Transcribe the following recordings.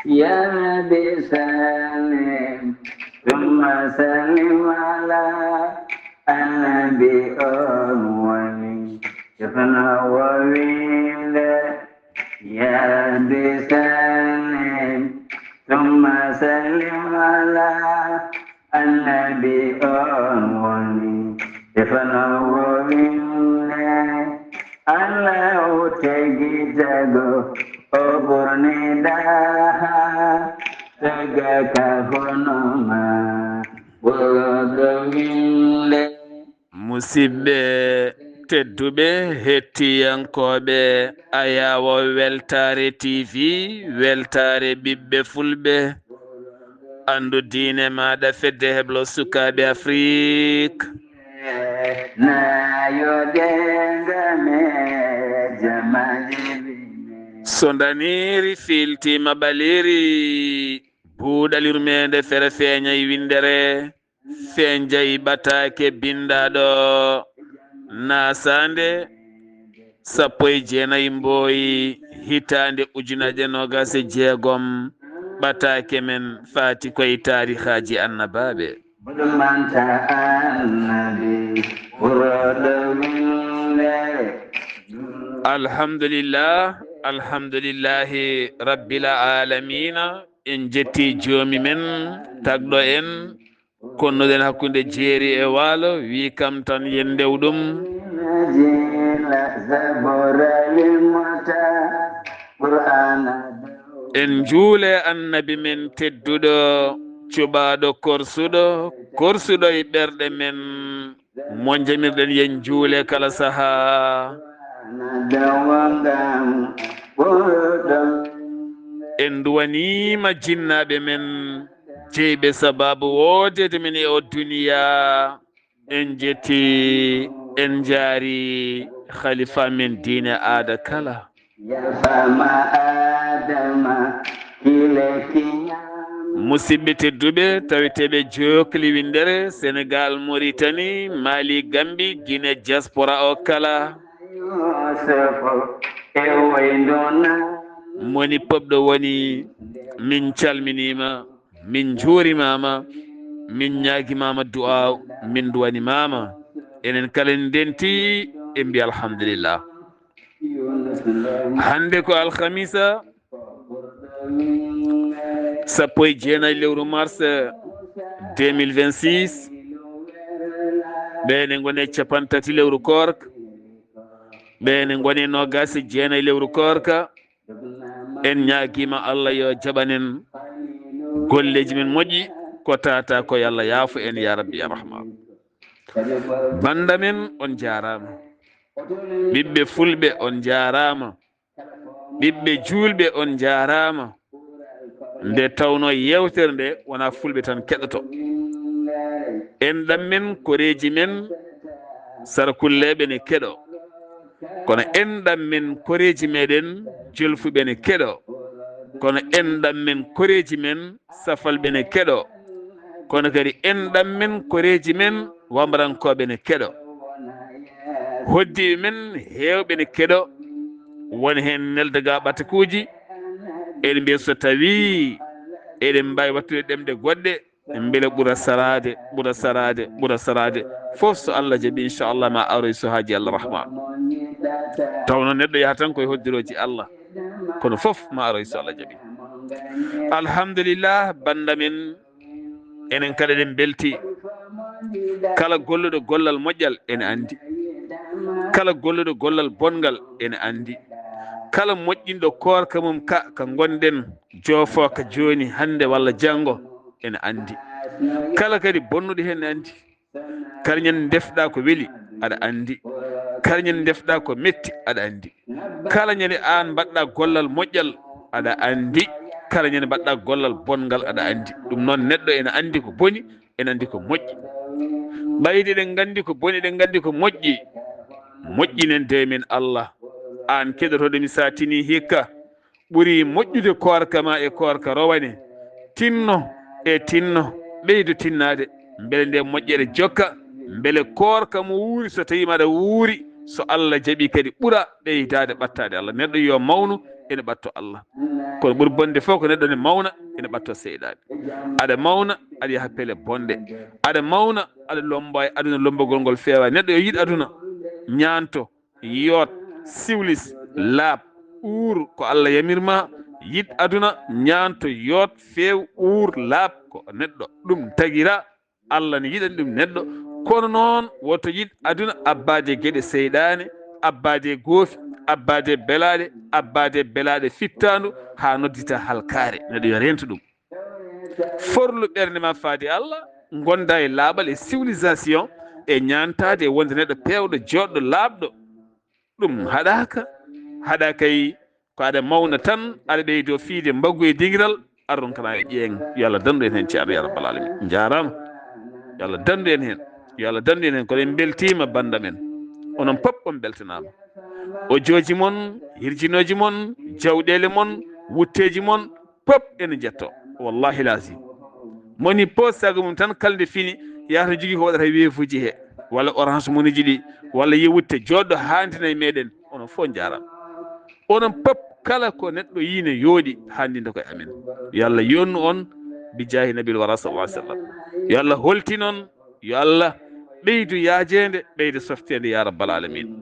يا نبي سلم ثم سلم على النبي أولي شفنا وويلا يا نبي سلم ثم سلم على النبي أولي شفنا وويلا Allah tegi jago oborne daha taga kahonoma wogawille musidɓe tedduɓe hettiyankoɓe ayawo weltare tv weltare ɓiɓɓe fulɓe andu diine maɗa fedde heblo sukaɓe afrique na yo dengame jamajibi so daniri filtima ɓaliri buuɗalirmede fere feeñay windere feñjayi ɓatake bindaɗo nasande 19 mboyi hitande ujunere 26 ɓatake men fati koye tarihaji annabaɓe budumanta annabi wurodowille alhamdulillah alhamdulillahi rabbil alamina en jetti joomi men tagɗo en konnuɗen hakkude jeeri e waalo wi kam tan yen ndew ɗum jila zaboralimata qur'ana en juule annabi men tedduɗo cuɓaɗo korsuɗo e ɓerɗe men mo jamirɗen yen juule kala saaha dawangam bodam en duwanima jinnaɓe men jeyɓe sababu wodede men e o duniya en jetti en jaari khalifa men diine aada kala yafama adama kile kinya musidɓe tedduɓe taweteɓe jokli windere sénégal mauritanie mali gambi guine diaspora o kala yosefo e waydona moni pobɗo woni min calminima min juurimama min ñaguimama du'a min duwanimama enen kala en denti e mbi alhamdulillah hande ko alhamisa 19 lewru mars 2026 ɓene gone 30 lewru korka ɓene gone 29 lewru korka en ñaguima Allah yo jaɓanen golleji men moƴƴi ko tata ko Allah yaafo en ya rabbi ya rahman banda men on jarama ɓiɓɓe fulɓe on jarama ɓiɓɓe julɓe on jarama nde tawno yewtere nde wona fulɓe tan keɗoto en ɗam men koreji men sarkulleɓe ne keɗo kono enɗam men koreji meɗen jolfuɓe ne keɗo kono enɗam men koreji men safalɓe ne keɗo kono kadi enɗam men koreji men wamrankoɓe ne keɗo hoddiɓe men hewɓe ne keɗo woni hen neldaga ɓatakuji eɗen mbiya so tawi eɗen mbawi wattude ɗemɗe goɗɗe beele ɓuura sarade fof so Allah jaaɓi inchallah ma aroy sohaji Allah rahman tawno neɗɗo yaha tan koye hoddiroji Allah kono fof ma aroy so Allah jaaɓi alhamdulillah banda men enen kala eɗen belti kala golluɗo gollal moƴƴal ene andi kala golluɗo gollal bongal ene andi kala moƴƴinɗo korka mum ka gonɗen joofoka joni hande walla janggo ene andi kala kadi bonnuɗo hen ne andi kala ñande defɗa ko weeli aɗa andi kala ñande defɗa ko metti aɗa andi kala ñande an mbaɗɗa gollal moƴƴal aɗa andi kala ñande mbaɗɗa gollal bongal aɗa andi ɗum noon neɗɗo ene andi ko boni ene andi ko moƴƴi ɓayde ɗen gandi ko boni ɗen gandi ko moƴƴi moƴƴinen de men Allah an keɗotoɗomi sa tini hikka ɓuuri moƴƴude korka ma e korka rowane tinno ɓeydo tinnade beele nde moƴƴere jokka beele korka mo wuuri so tawi maɗa wuuri so Allah jaaɓi kadi ɓuura ɓeydade ɓattade Allah neɗɗo yo mawnu ene ɓatto Allah kono ɓuri bonde fof ko neɗɗo ne mawna ene ɓatto seyɗade aɗa mawna aɗa yaha pele bonde aɗa mawna aɗa lomba e aduna lombagol ngol feewa neɗɗo yo yiɗ aduna ñaanto yoot siwlis laaɓ uur ko Allah yamirma yiɗ aduna ñaanto yoot feew uur laaɓ ko neɗɗo ɗum tagira Allah ne yiɗani ɗum neɗɗo kono noon woto yiɗ aduna abbade gueɗe seyɗane abbade goofi abbade belaɗe abbade belaɗe fittandu ha noddita halkare neɗɗo yo rento ɗum forlu ɓernde ma faade Allah gonda e laaɓal e civilisation e ñantade e wonde neɗɗo pewɗo joɗɗo laaɓɗo ɗum haɗa kay ko aɗa mawna tan aɗa ɓeydo fiide mbaggu e dingiral aɗon kana e ƴeeng yo Allah dandu en hen ceerno ya rabbal alamin jarama yo Allah dandu en hen yo Allah dandu en hen kono en beltima banda men onon pop on beltanama o jooji mon hirjinoji mon jawɗele mon wutteji mon pop ene jetto wallahi lazim moni post sago mum tan kalde fini yahata jogui ko waɗata weefuji he walla orange moniji ɗi walla yewutte joɗɗo handina e meɗen onon fof jarama onon pop kala ko neɗɗo yiine yooɗi handinde koye amen yo Allah yonnu on bi jahi nabil wara sallallahu alaihi wasallam yo Allah holti noon yo Allah ɓeydu yaajede ɓeydu softede ya rabbal alamin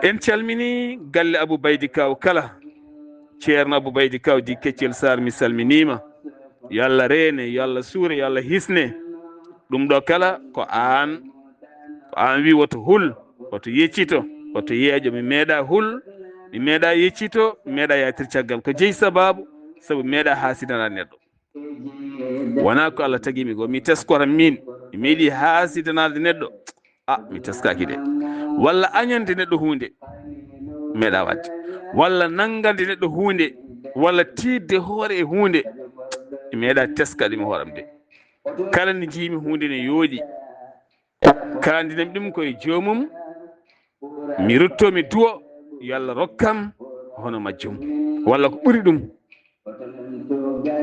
en calmini galle Abou Baydy Kaw kala ceerno Abou Baydy Kaw di Keccel Sarr mi salminima yo Allah reene yo Allah suure yo Allah hisne ɗum ɗo kala ko an wi woto hul woto yeccito woto yeeƴo mi meeɗa hul mi meeɗa yeccito mi meeɗa yaytir caggal ko jeeyi sababu saabu mi meeɗa haasidana neɗɗo wona ko Allah tagimi ko mi teskoram min mi meeɗi haasidanade neɗɗo mi teskaki de walla añande neɗɗo hunde meeɗa wadde walla nangande neɗɗo hunde walla tidde hoore e hunde mi meeɗa teskade mi hooram de kala nde jiimi hunde ne yooɗi kalandinami ɗum koye joomum mi rutto mi duwo yo Allah rokkam hono majjum walla ko ɓuri ɗum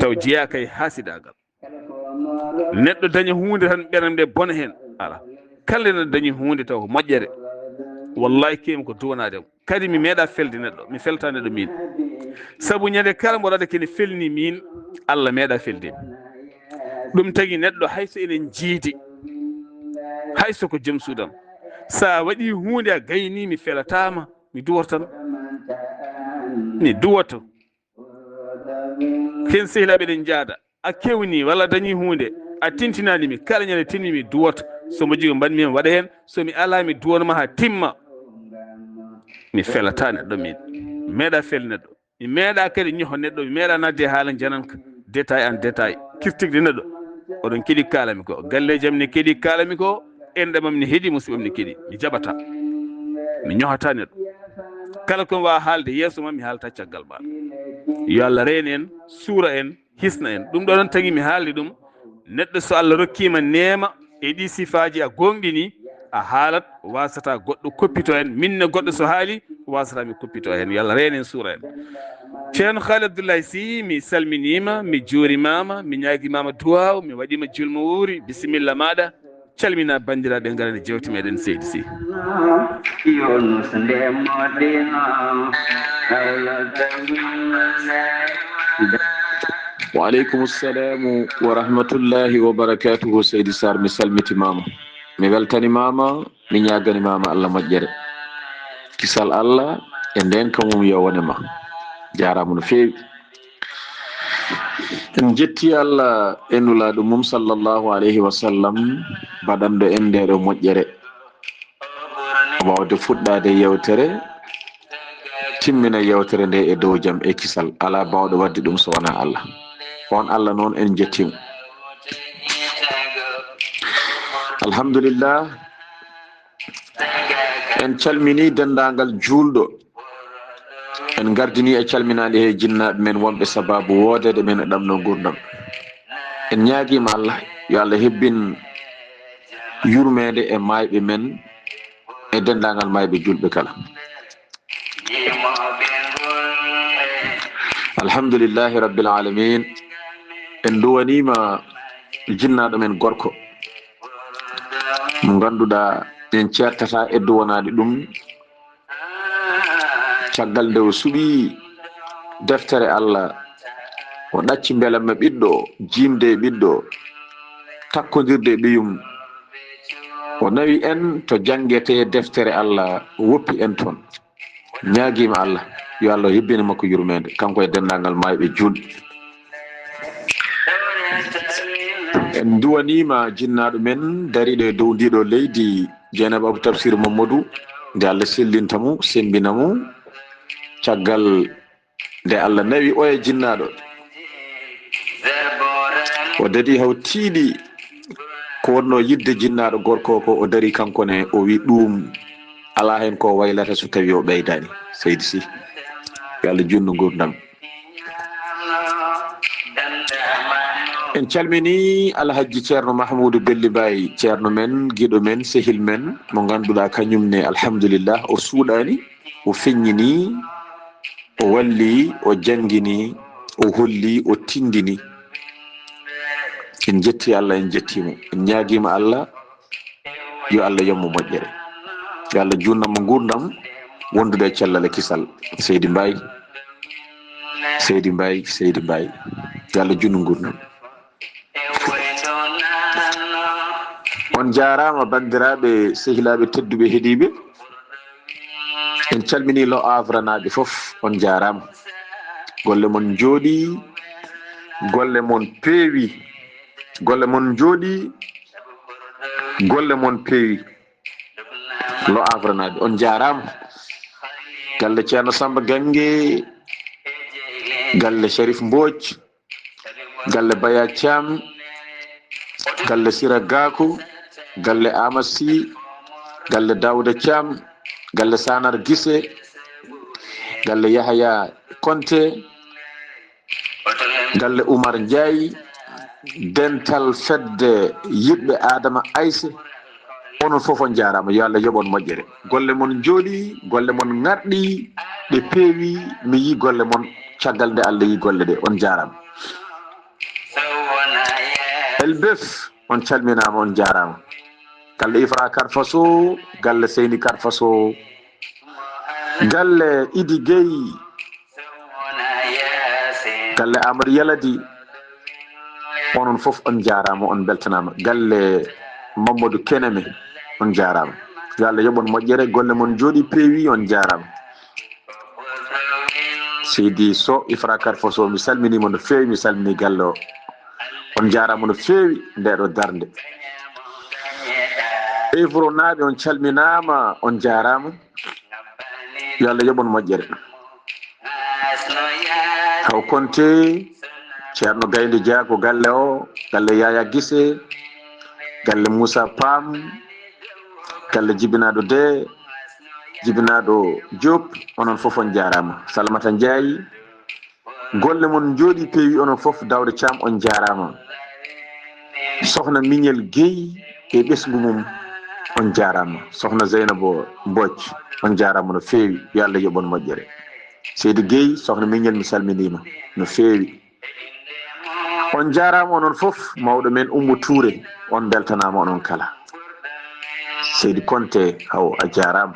taw jeeya kay haasidagal neɗɗo daña hunde tan ɓernde bona hen ala kala neɗɗo dañi hunde taw ko moƴƴere wallahi kemi ko duwanademo kadi mi meeɗa felde neɗɗo mi felta neɗɗo min saabu ñande kala mbo waɗa kene felni min Allah meeɗa felde ɗum tagui neɗɗo hayso enen jiidi hayso ko joom suudam sa waɗi hunde a gayni mi felatama mi duwortan mi duwoto ken sehilaɓe ɗen jaada a kewni walla dañi hunde a tintinanimi kala ñande tinmi mi duwoto somo jogui mbanmi hen waɗa hen somi ala mi duwanma ha timma mi felata neɗɗo min meeɗa fel neɗɗo mi meeɗa kadi ñoho neɗɗo mi meeɗa nadde haala jananka détail en détail kirtigde neɗɗo oɗon keeɗi kalami ko galleji am ne keeɗi kalami ko enɗamam ne heeɗi musibam ne keeɗi mi jaɓata mi ñohata neɗɗo kala komi wawa haalde yeeso mam mi haalata caggal maɗa yo Allah reena en suura en hisna en ɗum ɗo noon tagui mi haalde ɗum neɗɗo so Allah rokkima neema e ɗi sifaji a gonɗini a haalat wasata goɗɗo koppito hen minne goɗɗo so haali wasata mi koppito hen yo Allah reena en suura en ceerno Khalid Abdoulaye Sy mi salminima mi juurimama mi ñaguimama duwaw mi waɗima julmo wuuri bisimilla maɗa calmina bandiraɓe garane jewte meɗen Seydi Sy wa aleykum ssalamu wa rahmatullahi wa barakatuhu Seydi Sarr mi salmitimama mi weltanimama mi ñaganimama Allah moƴƴere kisal Allah e ndenka mum yo wonema jarama no feewi en jetti Allah e nulaɗo mum sallllahu alayhi wa sallam baɗanɗo en ndeɗo moƴƴere wawde fuɗɗade yewtere timmina yewtere nde e dow jaam e kisal ala bawɗo wadde ɗum so wona Allah on Allah noon en jettimo alhamdulillah en calmini dendagal julɗo en gardini e calminade he jinnaɓe men wonɓe sababu wodede men e ɗamno gurdam en ñaaguima Allah yo Allah hebbin yurmede e mayɓe men e dendagal mayɓe julɓe kala alhamdulillahi rabbil alamin en duwanima jinnaɗo men gorko mo ganduɗa en ceertata e duwanade ɗum caggal nde o suuɓi deftere Allah o ɗacci belamma ɓiɗɗo jimde ɓiɗɗo takkodirde ɓiyum o nawi en to jangete deftere Allah woppi en toon ñaguima Allah yo Allah hebbini makko yurmede kanko e dendagal mayɓe julɓe en duwanima jinnaɗo men dariɗo e dow ndiɗo leydi Dieynaba Abou Tafsir Mamadou nde Allah sellintamo sembinamo caggal nde Allah nawi o e jinnaɗo o dadi haw tiiɗi ko wonno yidde jinnaɗo gorko ko o dari kankone o wi ɗum ala hen ko waylata so tawi o ɓeydani seydi Sy yo Allah junnu gurdam en calmini alhaji ceerno Mahmoudou Belli Baye ceerno men guiɗo men sehil men mo ganduɗa kañumne alhamdulillah o suuɗani o feññini o walli o jangini o holli o tindini en jetti Allah en jettimo en ñaguima Allah yo Allah yammo moƴƴere yo Allah junnamo gurdam wondude cellal e kisal Seydi Mbaye Seydi Mbaye Seydi Mbaye yo Allah junnu gurdam on jarama bandiraɓe sehilaɓe tedduɓe heeɗiɓe en calmini lo avranaɓe foof on jarama golle mon jooɗi golle mon peewi golle mon jooɗi golle mon peewi lo avranaɓe on jarama galle ceerno Samba Gangue galle Sharif Mbodj galle Baya Thiam galle Sira Gakou galle Amassi galle Daouda Thiam galle Sanar Guissé galle Yahaya Konté galle Oumar Ndiaye dental fedde yiɓɓe Adama Aïsse onon fof on jarama yo Allah yoɓon moƴƴere golle mon jooɗi golle mon ŋarɗi ɗe peewi mi yi golle mon caggal nde Allah yi golle ɗe on jarama Elbef on calminama on jarama galle Ifra Karfaso galle Seyni Karfaso galle Idi Gueye galle Amadou Yaladi onon fof on jarama on beltanama galle Mamadou Keneme on jarama yo Allah yoɓon moƴƴere golle mon jooɗi peewi on jarama Seydi So Ifra Karfaso mi salminimo no fewi mi salmini galle o on jarama no fewi ndeɗo darde Evro naaɓe on calminama on jarama yo Allah yoɓon moƴƴere haw Konté ceerno Gaynde Dia ko galle o galle Yaya Guissé galle Moussa Pam galle jibinaɗo de jibinaɗo Diop onon fof on jarama Salamata Ndiaye golle mon jooɗi peewi onon fof Dawde Thiam on jarama sohna Mignel Gueye e ɓesgu mum on jarama sohna Zeynabo Mbodj on jarama no fewi yo Allah yoɓon moƴƴere Seydi Gueye sohna Mignel mi salminima no fewi on jarama onon fof mawɗo men Oumou Touré on beltanama onon kala Seydi Konté haw a jarama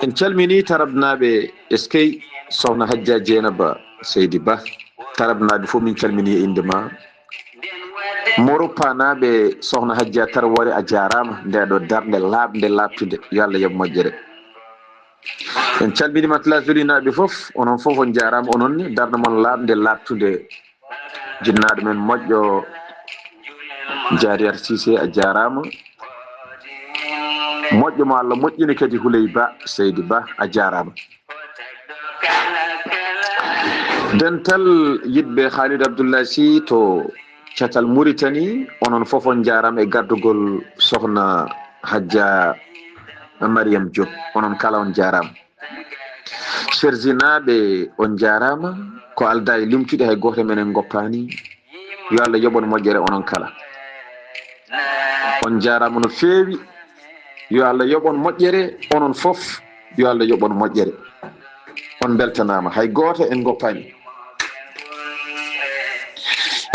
en calmini tarabnaɓe eskey sohna Hadja Dieynaba Seydi Ba tarabnaɓe fof min calmini e indema Moropa naɓe sohna Hadja Tarwore a jarama ndeɗo darde labde labtude yo Allah yoɓ moƴƴere en calmini Matlajouli naɓe fof onon fof on jarama onon darde mon labde labtude jinnaɗo men moƴƴo Diariyat Cissé a jarama moƴƴo mo Allah moƴƴini kadi Houley Ba Seydi Ba a jarama dental yiɗɓe Khalid Abdoulaye Sy to catal Mauritanie onon fof on jarama e gardugol sohna Hadja Mariam Diop onon kala on jarama Cherzinaɓe on jarama ko alda e limtude hay goto men en goppani yo Allah yoɓon moƴƴere onon kala on jarama no fewi yo Allah yoɓon moƴƴere onon fof yo Allah yoɓon moƴƴere on beltanama hay goto en goppani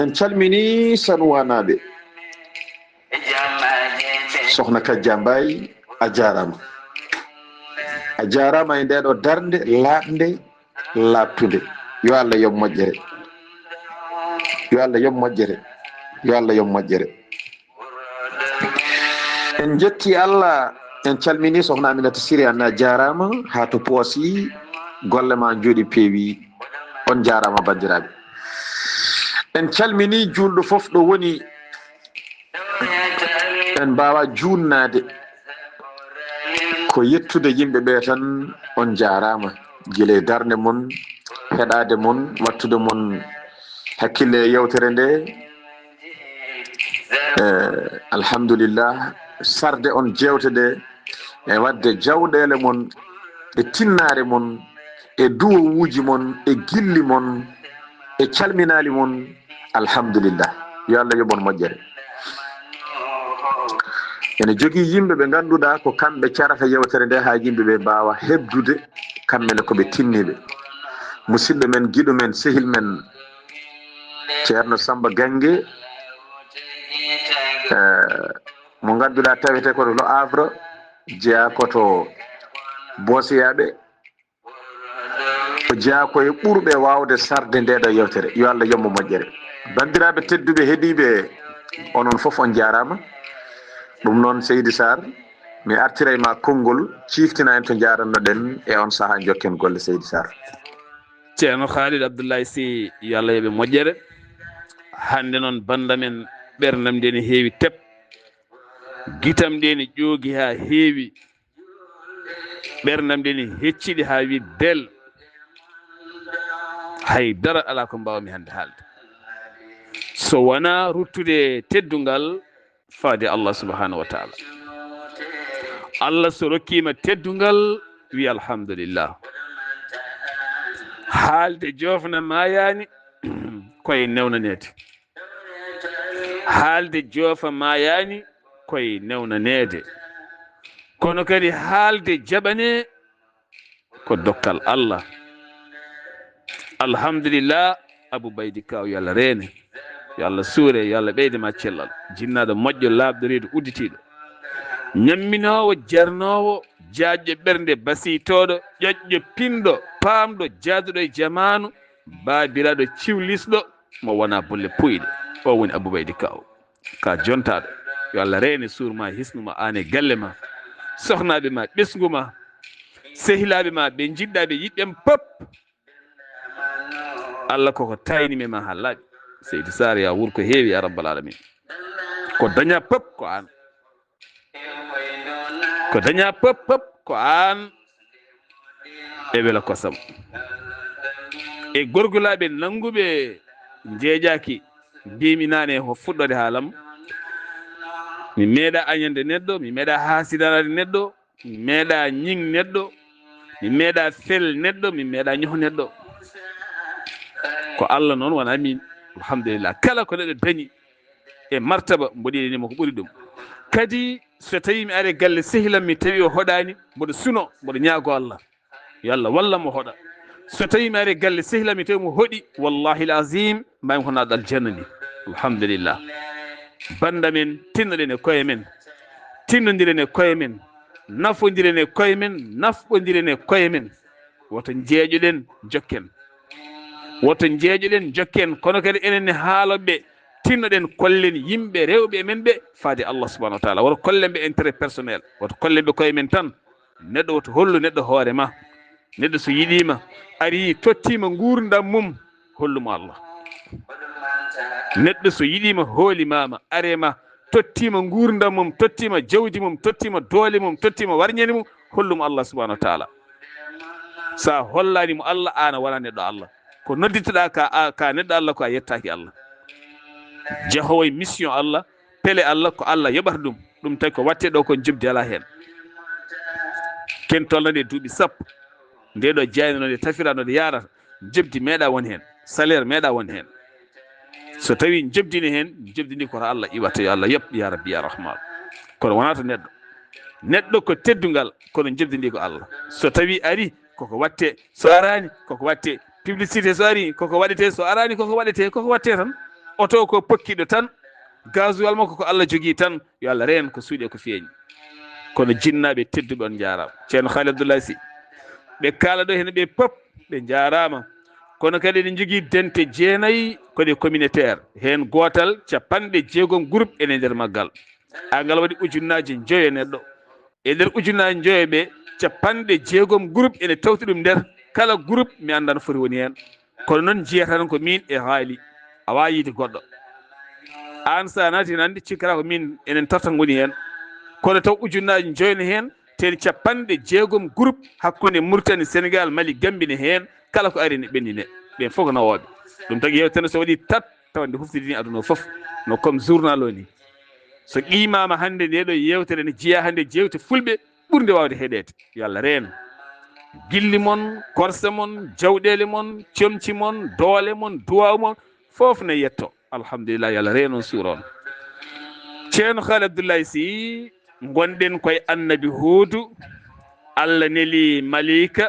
en calmini Sanwanaɓe sohna Kadja Mbaye a jarama e ndeɗo darde labde labtude yo Allah yob moƴƴere yo Allah yob moƴƴere yo Allah yob moƴƴere en jetti Allah en calmini sohna Aminata Siri Anne jarama ha to poosi golle ma jooɗi peewi on jarama bandiraɓe en calmini julɗo foof ɗo woni en mbawa junnade ko yettude yimɓeɓe tan on jarama guila darde mon heɗade mon wattude mon hakkille e yewtere nde alhamdulillah sarde on jewteɗe e wadde jawɗele mon e tinnare mon e duwowuji mon e gilli mon e calminali mon alhamdulillah yo Allah yobon moƴƴere ene jogui yimɓe ɓe ganduɗa ko kamɓe carata yewtere nde ha yimɓeɓe mbawa hebdude kamɓene koɓe tinniɓe musidɗo men guiɗo men sehil men ceerno Samba Gangue mo ganduɗa tawete koto Lo Havre jeeya koto Bosiyaɓe o jeeya koye ɓurɓe wawde sarde ndeɗo yewtere yo Allah yommo moƴƴere bandiraɓe tedduɓe heeɗiɓe onon foof on jarama ɗum noon Seydi Sarr mi artira ma konngol ciftina en to jarannoɗen e on saaha jokken golle Seydi Sarr. ceerno Khalid Abdoulaye Sy yo Allah yoɓe moƴƴere hande noon bandamen ɓerdam nde ne heewi teb guitam nde ne ƴoogi ha heewi ɓerdam nde ne hecciɗi ha wi del haydara ala ko mbawmi hande haalde so wona ruttude teddungal faade Allah subhanahu wa taala Allah so rokkima teddungal wi alhamdulillah haalde jofna mayani koye newnanede haalde joofa mayani koye newnanede kono kadi haalde jaɓane ko dokkal Allah alhamdulillah Abou Baydy Kaw yo Allah reene yo Allah suure yo Allah ɓeydema cellal jinnaɗo moƴƴo labɗo reedu udditiɗo ñamminowo jarnowo jaajƴo ɓernde basitoɗo ƴoƴƴo pinɗo paamɗo jaaduɗo e jamanu babiraɗo ciwlisɗo mo wona bolle puyɗe o woni Abou Baydy Kaw ka jontaɗo yo Allah reene suurma hisnuma an e galle ma sohnaɓe ma ɓesguma sehilaɓe ma ɓe jiɗɗaɓe yiɗɓen pop Allah koko taynime ma ha laaɓi Seydi Sarr ya wuur ko heewi ya rabbal alamin ko daña pop ko an ko daña pop ko an e wela kosam e gorgulaɓe nanguɓe jeejaki mbimi nane ho fuɗɗode haalam mi meeɗa añande neɗɗo mi meeɗa hasidanade neɗɗo mi meeɗa ñing neɗɗo mi meeɗa fel neɗɗo mi meeɗa ñoho neɗɗo ko Allah noon wona min alhamdulillah kala ko neɗɗo dañi e martaba mboɗinimo ko ɓuuri ɗum kadi so tawi mi ari galle sehilam mi tawi o hoɗani mboɗo suno mboɗo ñaago Allah yo Allah wallamo hoɗa so tawi mi ari galle sehilam mi tawi mo hoɗi wallahi l azim mbami ko naɗo aljanna ni alhamdulillah banda men tinnoɗen e koye men tinnodiren e koye men nafodiren e koye men nafɓodiren e koye men woto jeeƴoɗen jokken woto jeeƴoɗen jokken kono kadi enen e haaloɓe tinnoɗen kollen yimɓe rewɓe men ɓe faade Allah subahanahu wa taala woto kollen ɓe intérêt personnel woto kollen ɓe koye men tan neɗɗo woto hollu neɗɗo hoore ma neɗɗo so yiɗima ari tottima gurdam mum hollumo Allah neɗɗo so yiɗima hoolimama arema tottima gurdam mum tottima jawdi mum tottima doole mum tottima warñani mum hollumo Allah subahanahu wa taala sa hollanimo Allah an a wona neɗɗo Allah ko nodditoɗa ka neɗɗo Allah ko a yettaki Allah jahowo e mission Allah pele Allah ko Allah yoɓata ɗum tawi ko watte ɗo kon jobdi ala hen ken tolnode duuɓi sappo ndeɗo jaynano nde tafirano nde yarata jobdi meeɗa won hen salaire meeɗa won hen so tawi jobdini hen jobdini koto Allah iwata yo Allah yoɓ ya rabbi ya rahman kono wonata neɗɗo ko teddugal kono jobdini ko Allah so tawi ari koko watte so arani koko watte publicité so ari koko waɗete so arani koko waɗete tan auto ko pokkiɗo tan gasoil makko ko Allah jogui tan yo Allah reen ko suuɗe ko feeñi kono jinnaɓe tedduɓe on jarama ceerno Khalid Abdoulaye Sy ɓe kala ɗo hen ɓe pop ɓe jarama kono kadi eɗen jogui dente jeenayyi koɗe communautaire hen gotal 60 groupe ene nder maggal angal waɗi ujunnaji joyo neɗɗo e nder ujunnaji joyo ɓe 60 groupe ene tawti ɗum nder kala groupe mi anda no foti woni hen kono noon jiyata tan ko min e haali a wawi yiide goɗɗo an sa naati ne andi cikkata ko min enen tartan woni hen kono taw ujunnaji joyno hen teɗe 60 groupe hakkude Mauritanie Sénégal Mali Gambie ne hen kala ko ari ne ɓendine ɓen fof ko nawoɓe ɗum tagui yewtere so waɗi tat tawande huftidini aduna foof no comme journal o ni so qimama hande ndeɗo yewtere ne jeeya hande jewte fulɓe ɓurde wawde heeɗede yo Allah reeno gilli moon korse moon jawɗele moon comci moon doole moon duwaw moon foof ne yetto alhamdulillah yo Allah reeno suura on ceerno Haali Abdoulaye Sy gonɗen koye annabi Huudu Allah neeli malika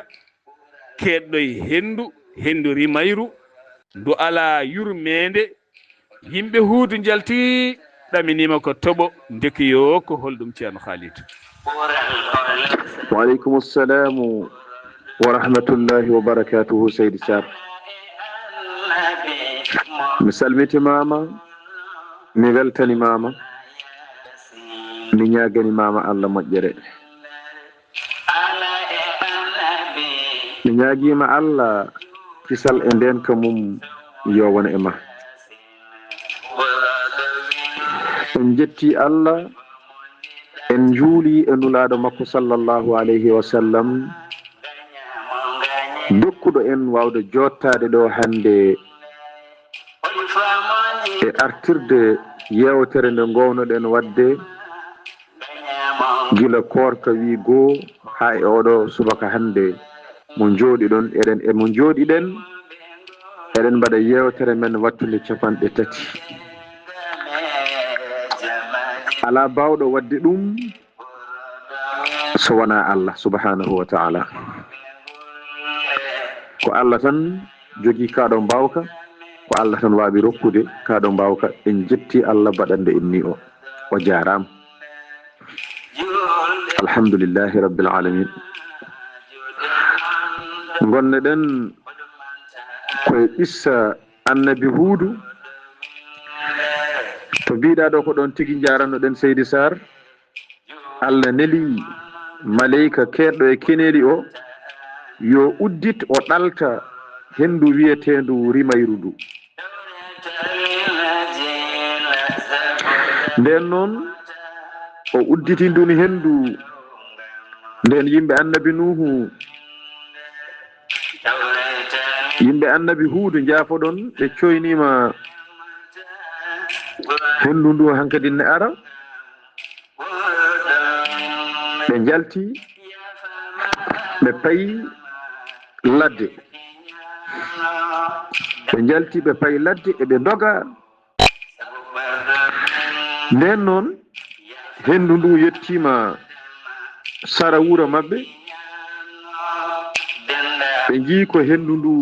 keɗɗoye hendu rimayru ndu ala yurmede yimɓe Huudu jalti ɗaminima ko toɓo ndekiyo ko holɗum ceerno Haalidou وعليكم السلام ورحمة الله وبركاته سيد سار مسلمتي ماما مغلتني ماما نياغني ماما الله مجرد نياغي ما الله كسال اندين كموم يوان اما en jetti Allah en juuli e nulaaɗo makko sallallahu alayhi wa sallam dokkuɗo en wawde jottade ɗo hande e artirde yewtere nde gownoɗen wadde gila korka wi goo ha e oɗo subaka hande mo jooɗi ɗon mo jooɗiɗen eɗen mbaɗa yewtere men wattude 3 ala bawɗo wadde ɗum so wona Allah subhanahu wa ta'ala ko Allah tan jogi kaɗo mbawka ko Allah tan wawi rokkude kaɗo mbawka en jetti Allah baɗande en ni o jarama alhamdulillahi rabbil alamin gonne ɗen koye ɓissa annabi Huudu to mbiɗa ɗo ko ɗon tigui jaranoɗen Seydi Sar Allah neeli maleyka keɗɗo e keneɗi o yo uddit o ɗalta hendu wiyetendu rimayru ndu nden noon o udditi ndun hendu nden yimɓe annabi Nuhu yimɓe annabi Huudu jaafoɗon ɓe coynima hendu ndu hankadi ne ara ɓe jalti ɓe payi ladde ɓe jalti ɓe payi ladde eɓe doga nden noon hendu ndu yettima sara wuro mabɓe ɓe jii ko hendu ndu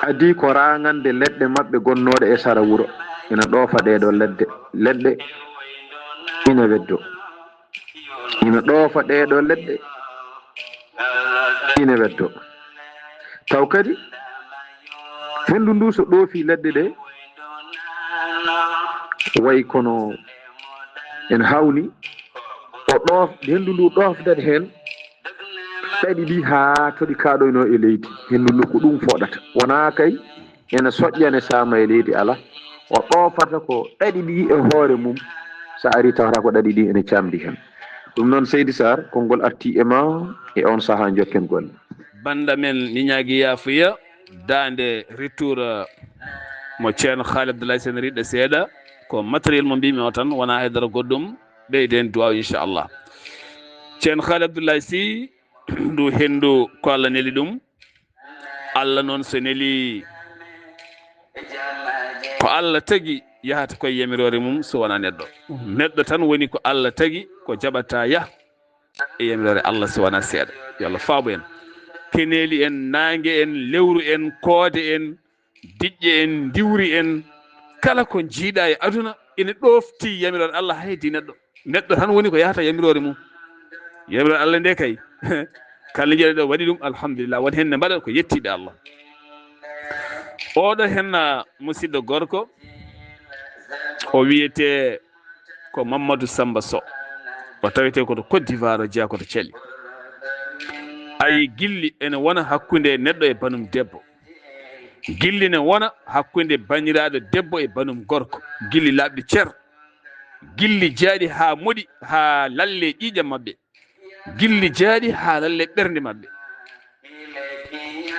adi ko ragande leɗɗe mabɓe gonnoɗe e sara wuro ina ɗoofa ɗeɗo leɗɗe ina weddo ina ɗoofa ɗeɗo leɗɗe ina weddo taw kadi hendu ndu so ɗoofi leɗɗe ɗe way kono en hawni hendu ndu ɗofdata hen ɗaɗi ɗi ha toɗi kaɗoyno e leydi hendu ndu ko ɗum foɗata wona kay ene soƴƴane sama e leydi ala o ɗofata ko ɗaɗi ɗi e hoore mum sa ari tawata ko ɗaɗi ɗi ene camdi hen ɗum noon Seydi Sar konngol arti e ma e on saaha jokken golle banda men mi ñaagui yafuya dande retour mo ceerno Haali Abdoulaye Sy riɗɗo seeɗa ko matériel mo mbimi o tan wona haydara goɗɗum ɓeyden duwaw inchallah ceerno Haali Abdoulaye Sy ndu hendu ko Allah neeli ɗum Allah noon so neeli ko Allah tagui yahata koye yamirore mum so wona neɗɗo tan woni ko Allah tagui ko jaɓata yah e yamirore Allah so wona seeɗa yo Allah faabu en keneeli en nangue en lewru en koode en diƴƴe en diwri en kala ko jiiɗa e aduna ene ɗofti yamirore Allah haydi neɗɗo tan woni ko yahata yamirore mum yamirore Allah nde kay kala jeeɗo waɗi ɗum alhamdulillah won hen ne mbaɗa ko yettiɗe Allah oɗo henna musidɗo gorko o wiyete ko Mamadou Samba Sow o tawete koto Côte d'Ivoire o jeeya koto Thiely ayi gilli ene wona hakkude neɗɗo e banum debbo gilli ne wona hakkude baniraɗo debbo e banum gorko gilli labɗi cer gilli jaaɗi ha moɗi ha lalle ƴiƴam mabɓe gilli jaaɗi ha lalle ɓernde mabɓe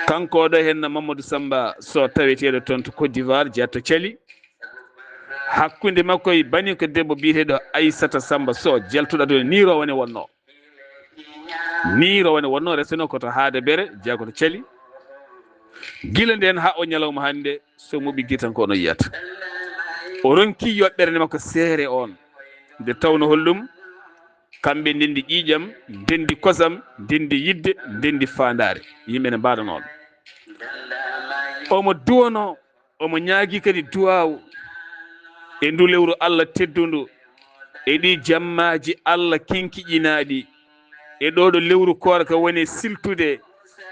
kanko oɗo henna Mamadou Samba Sow taweteɗo toon to Côte d'Ivoire jeeyato Thiely hakkude makko e bani ko debbo biyeteɗo Aissata Samba Sow jaltuɗo aduna ni rowane wonno reseno koto haade bere jeeya koto Thiely gila nden ha o ñalawma hande so mo ɓiggi tan ko ono yiyata o ronki yoɓɓere makko seere on nde tawno hollum kamɓe ndendi ƴiƴam ndendi kosam ndendi yidde ndendi fandare yimɓe ne mbaɗa noon omo duwano omo ñaagui kadi duwaw e ndu lewru Allah teddundu e ɗi jammaji Allah kinkiƴinaɗi e ɗoɗo lewru koora ka woni siltude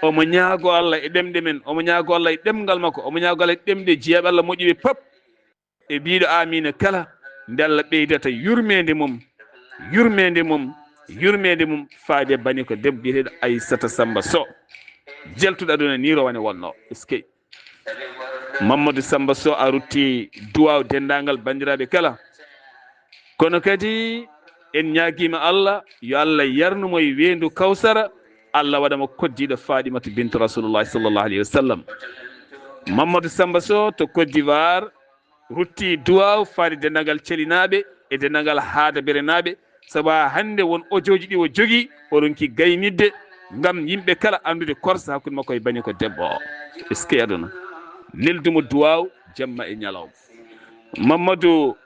omo ñaago Allah e ɗemɗe men omo ñaago Allah e ɗemgal makko omo ñaago Allah e ɗemɗe jeeyaɓe Allah moƴƴuɓe pop e mbiɗo amina kala nde Allah ɓeydata yurmede mum faade bani ko debbo biyeteɗo Aissata Samba Sow jaltuɗo aduna ni rowane wonno eskey Mamadou Samba Sow a rutti duwaw dendagal bandiraɓe kala kono kadi en ñaguima Allah yo Allah yarnumo e wendu kawsara Allah waɗamo koddiɗo Fadimata bintu Rasulullahi sallllahu alayhi wa sallam Mamadou Samba Sow to Côte d'Ivoire rutti duwaw faade dendagal Thielinaɓe e dendagal haada bere naɓe saabu hande won ojoji ɗi o jogui o ronki gaynidde gam yimɓe kala andude korsa hakkude makko e bani ko debbo o eskey aduna neldumo duwaw jamma e ñalawma Mamadou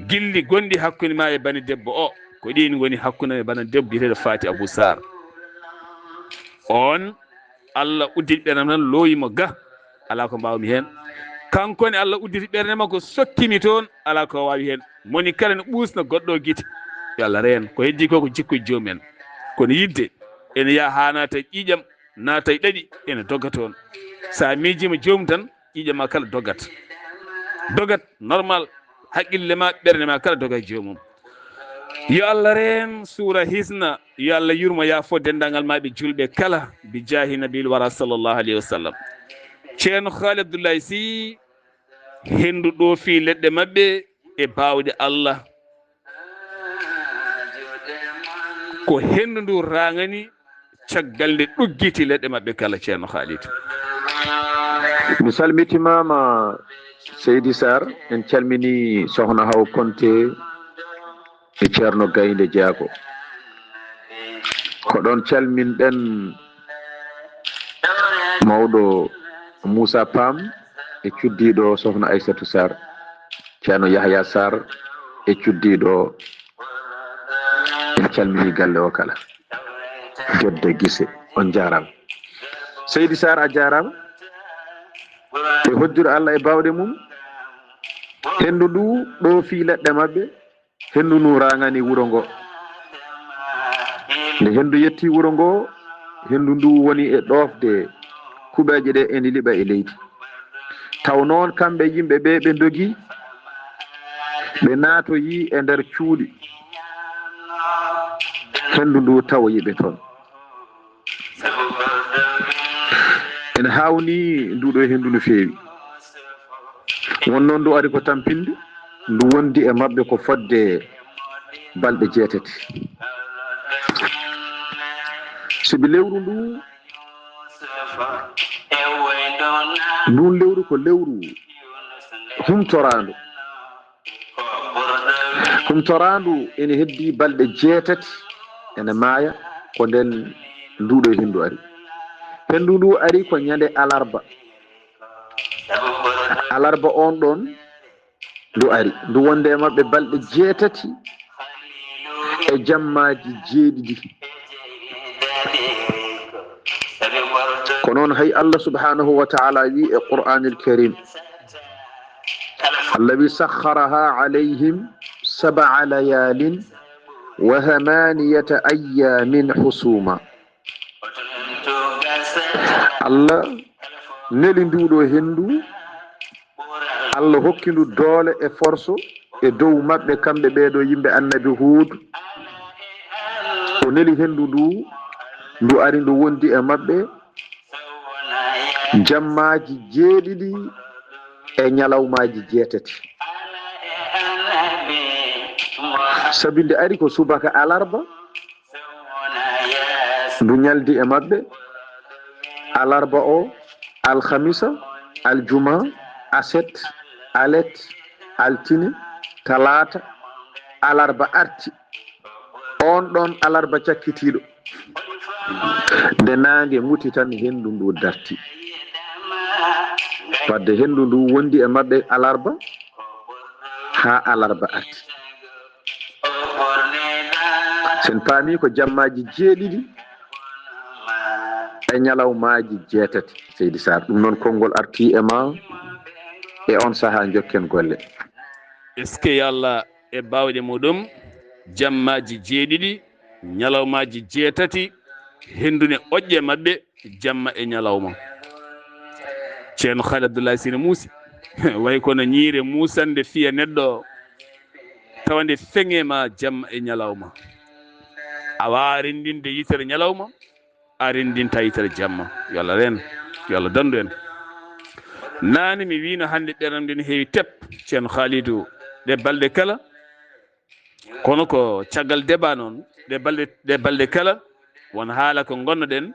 gilli gonɗi hakkude ma e bani debbo o ko ɗin goni hakkude e bani debbo biyeteɗo Fati Abou Sarr on Allah udditi ɓernam tan looyimo ga ala ko mbawmi hen kankone Allah udditi ɓernde makko sokkimi toon ala ko wawi hen moni kala ne ɓusna goɗɗo guite yo Allah reen ko heddi ko ko jikkuji jomumen kono yidde ene yaa ha naata ƴiƴam naata e ɗaɗi ene dogga toon sa miijima jomum tan ƴiƴam ma kala dogat normal haqqille ma ɓernde ma kala doga jomum yo Allah reen suura hisna yo Allah yurmo yaafo dendagal maɓe julɓe kala bi jahi nabil wara sallllahu alayhi wa sallam ceerno Haali Abdoulaye Sy hendu ɗo fi leɗɗe mabɓe e bawde Allah ko hendu ndu rangani caggal nde ɗuggiti leɗɗe mabɓe kala ceerno Haalid mi salmitimama Seydi Sarr en calmini sohna Haw Konté e ceerno Gaynde Diago ko ɗon calminɗen mawɗo Moussa Pam e cuddiɗo sohna Aissatou Sarr ceerno Yahya Sarr e cuddiɗo en calmini galle o kala Gedde Guissé on jarama Seydi Sarr a jarama e hoddude Allah e bawɗe mum hendu ndu ɗo fi leɗɗe mabɓe hendu ndu rangani wuro ngo nde hendu yetti wuro ngo hendu ndu woni e ɗofde kuɓeje ɗe ene liɓa e leydi taw noon kamɓe yimɓe ɓe ɓe dogi ɓe naatoyi e nder cuuɗi hendu ndu tawa yiɓe toon ene hawni nduɗo hendu no feewi wonnoon ndu ari ko tampinde ndu wondi e mabɓe ko fodde balɗe 6 sibi lewru ndu ndun lewru ko lewru humtorandu ene heddi balɗe 6 ene maaya ko nden nduɗo hendu ari hendu ndu ari ko ñande alarba on ɗon ndu ari ndu wonde e mabɓe balɗe 6 e jammaji 7 ko noon hay Allah subhanahu wa ta'ala wi e Qur'anil Karim الذي سخرها عليهم 7 ليال و8 أيام حسوما Allah neli nduɗo hendu Allah hokki ndu doole e force e dow maɓɓe kamɓe ɓeeɗo yimɓe annabi Hud o neli hendu ndu ari ndu wondi e maɓɓe jammaji 7 e ñalawmaji 8 sabi nde ari ko subaka alarba ndu ñaldi e maɓɓe alarba o alhamisa aljuma aset alet altine talata alarba arti on ɗon alarba cakkitiɗo nde nange muti tan hendu ndu darti wadde hendu ndu wondi e maɓɓe alarba ha alarba arti sen paami ko jammaji 7 e ñalawmaji 8 seydi Sar ɗum noon konngol arti e ma e on saha jokken golle est ce que yallah e bawɗe muɗum jammaji 7 ñalawmaji 8 hendune oƴƴe maɓɓe jamma e ñalawma ceerno Khalid Abdoulaye Sine Muusi way kono ñiire muusande fiya neɗɗo tawande feŋema jamma e ñalawma awa rendinde yitere ñalawma a rendinta yitere jamma yo Allah ren yo Allah dandu en nane mi wino hande ɓernamde ne heewi tep ceerno Khalidou ɗe balɗe kala kono ko caggal débat noon ɗe balɗe kala won haala ko gonnoɗen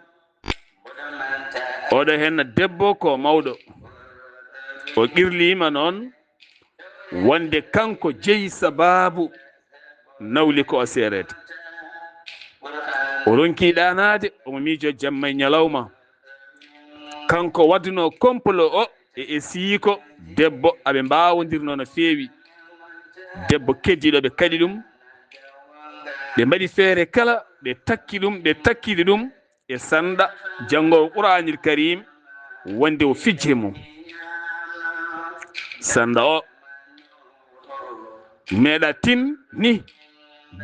oɗo henna debbo ko mawɗo o qirlima noon wonde kanko jeeyi sababu nawli ko o seerede o ronki ɗanade omo miijo jamma e ñalawma kanko wadduno complot o e siiko debbo aɓe mbawodirno no feewi debbo keddiɗo ɓe kadi ɗum ɓe mbaɗi feere kala ɓe takki ɗum ɓe takkide ɗum e sanda janngowo Qur'anil Karim wonde o fijje mum sanda o meeɗa tin ni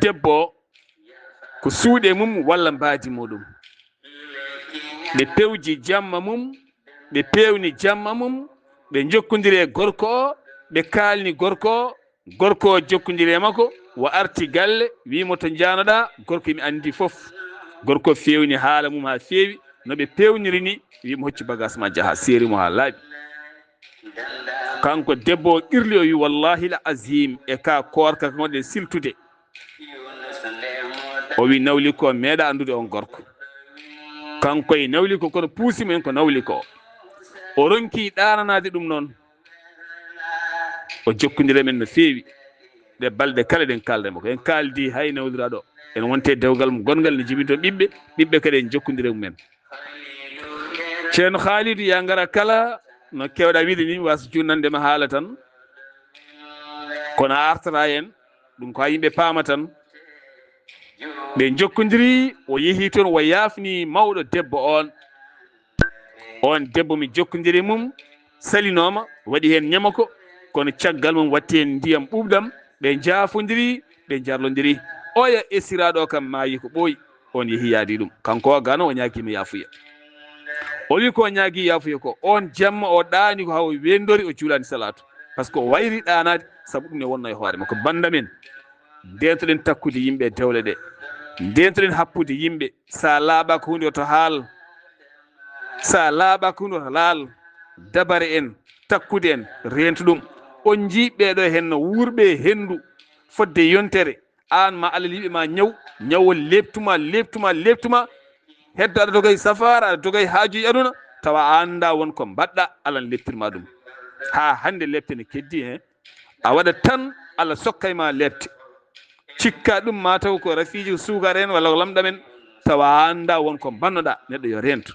debbo ko suuɗe mum walla mbaaji muɗum ɓe pewji jamma mum ɓe pewni jamma mum ɓe jokkodiri e gorko o ɓe kaalni gorko o jokkodiri e makko wo arti galle wimo to janoɗa gorko mi andi fof gorko fewni haala mum ha feewi no ɓe pewniri ni wimo hoccu bagage ma jaaha seeri mo ha laaɓi kanko debbo o qirli o wi wallahi l azim e ka korka gonɗen siltude o wi nawli ko meeɗa andude on gorko kanko e nawli ko kono puusimo en ko nawli ko o ronki ɗananade ɗum noon o jokkodire men no feewi ɗe balɗe kala ɗen kaldemo ko en kaldi hay nawdiraɗo en wonte dewgal mo gongal ne jibinto ɓiɓɓe kadi en jokkodire mumen ceerno Khalidou ya ngara kala no kewɗa wiide ni wasa junnandema haala tan kono a artata en ɗum ko ha yimɓe paama tan ɓe jokkodiri o yeehi toon o yaafni mawɗo debbo on debbo mi jokkodiri mum salinoma waɗi hen ñamako kono caggal mum watti hen ndiyam ɓuɓɗam ɓe jaafodiri ɓe jarlodiri oya esiraɗo kam maayi ko ɓooyi on yeehi yaadi ɗum kanko o gano o ñaguima yaafuya o wi ko ñaagui yaafuya ko on jamma o ɗaani ko haw wendori o juulani salatu par ce que o wayri ɗanade saabu ɗum ne wonno e hoore makko banda men ndentoɗen takkude yimɓe dewle ɗe ndentoɗen happude yimɓe sa laaɓa ko hunde oto haal sa laaɓa ko hunde oto laal dabare en takkude en rento ɗum on jiɓɓeɗo hen no wuurɓe hendu fodde yontere an ma Allah liɓe ma ñawol leptuma heddo aɗa dogay safara aɗa dogay haajuji aduna tawa anda wonko mbaɗɗa Allah ne leptirma ɗum ha hande lepte ne keddi hen a waɗat tan Allah sokkayma lepte cikka ɗum mataw ko rafiji suukar en walla ko lamɗam en tawa anda wonko bannoɗa neɗɗo yo rento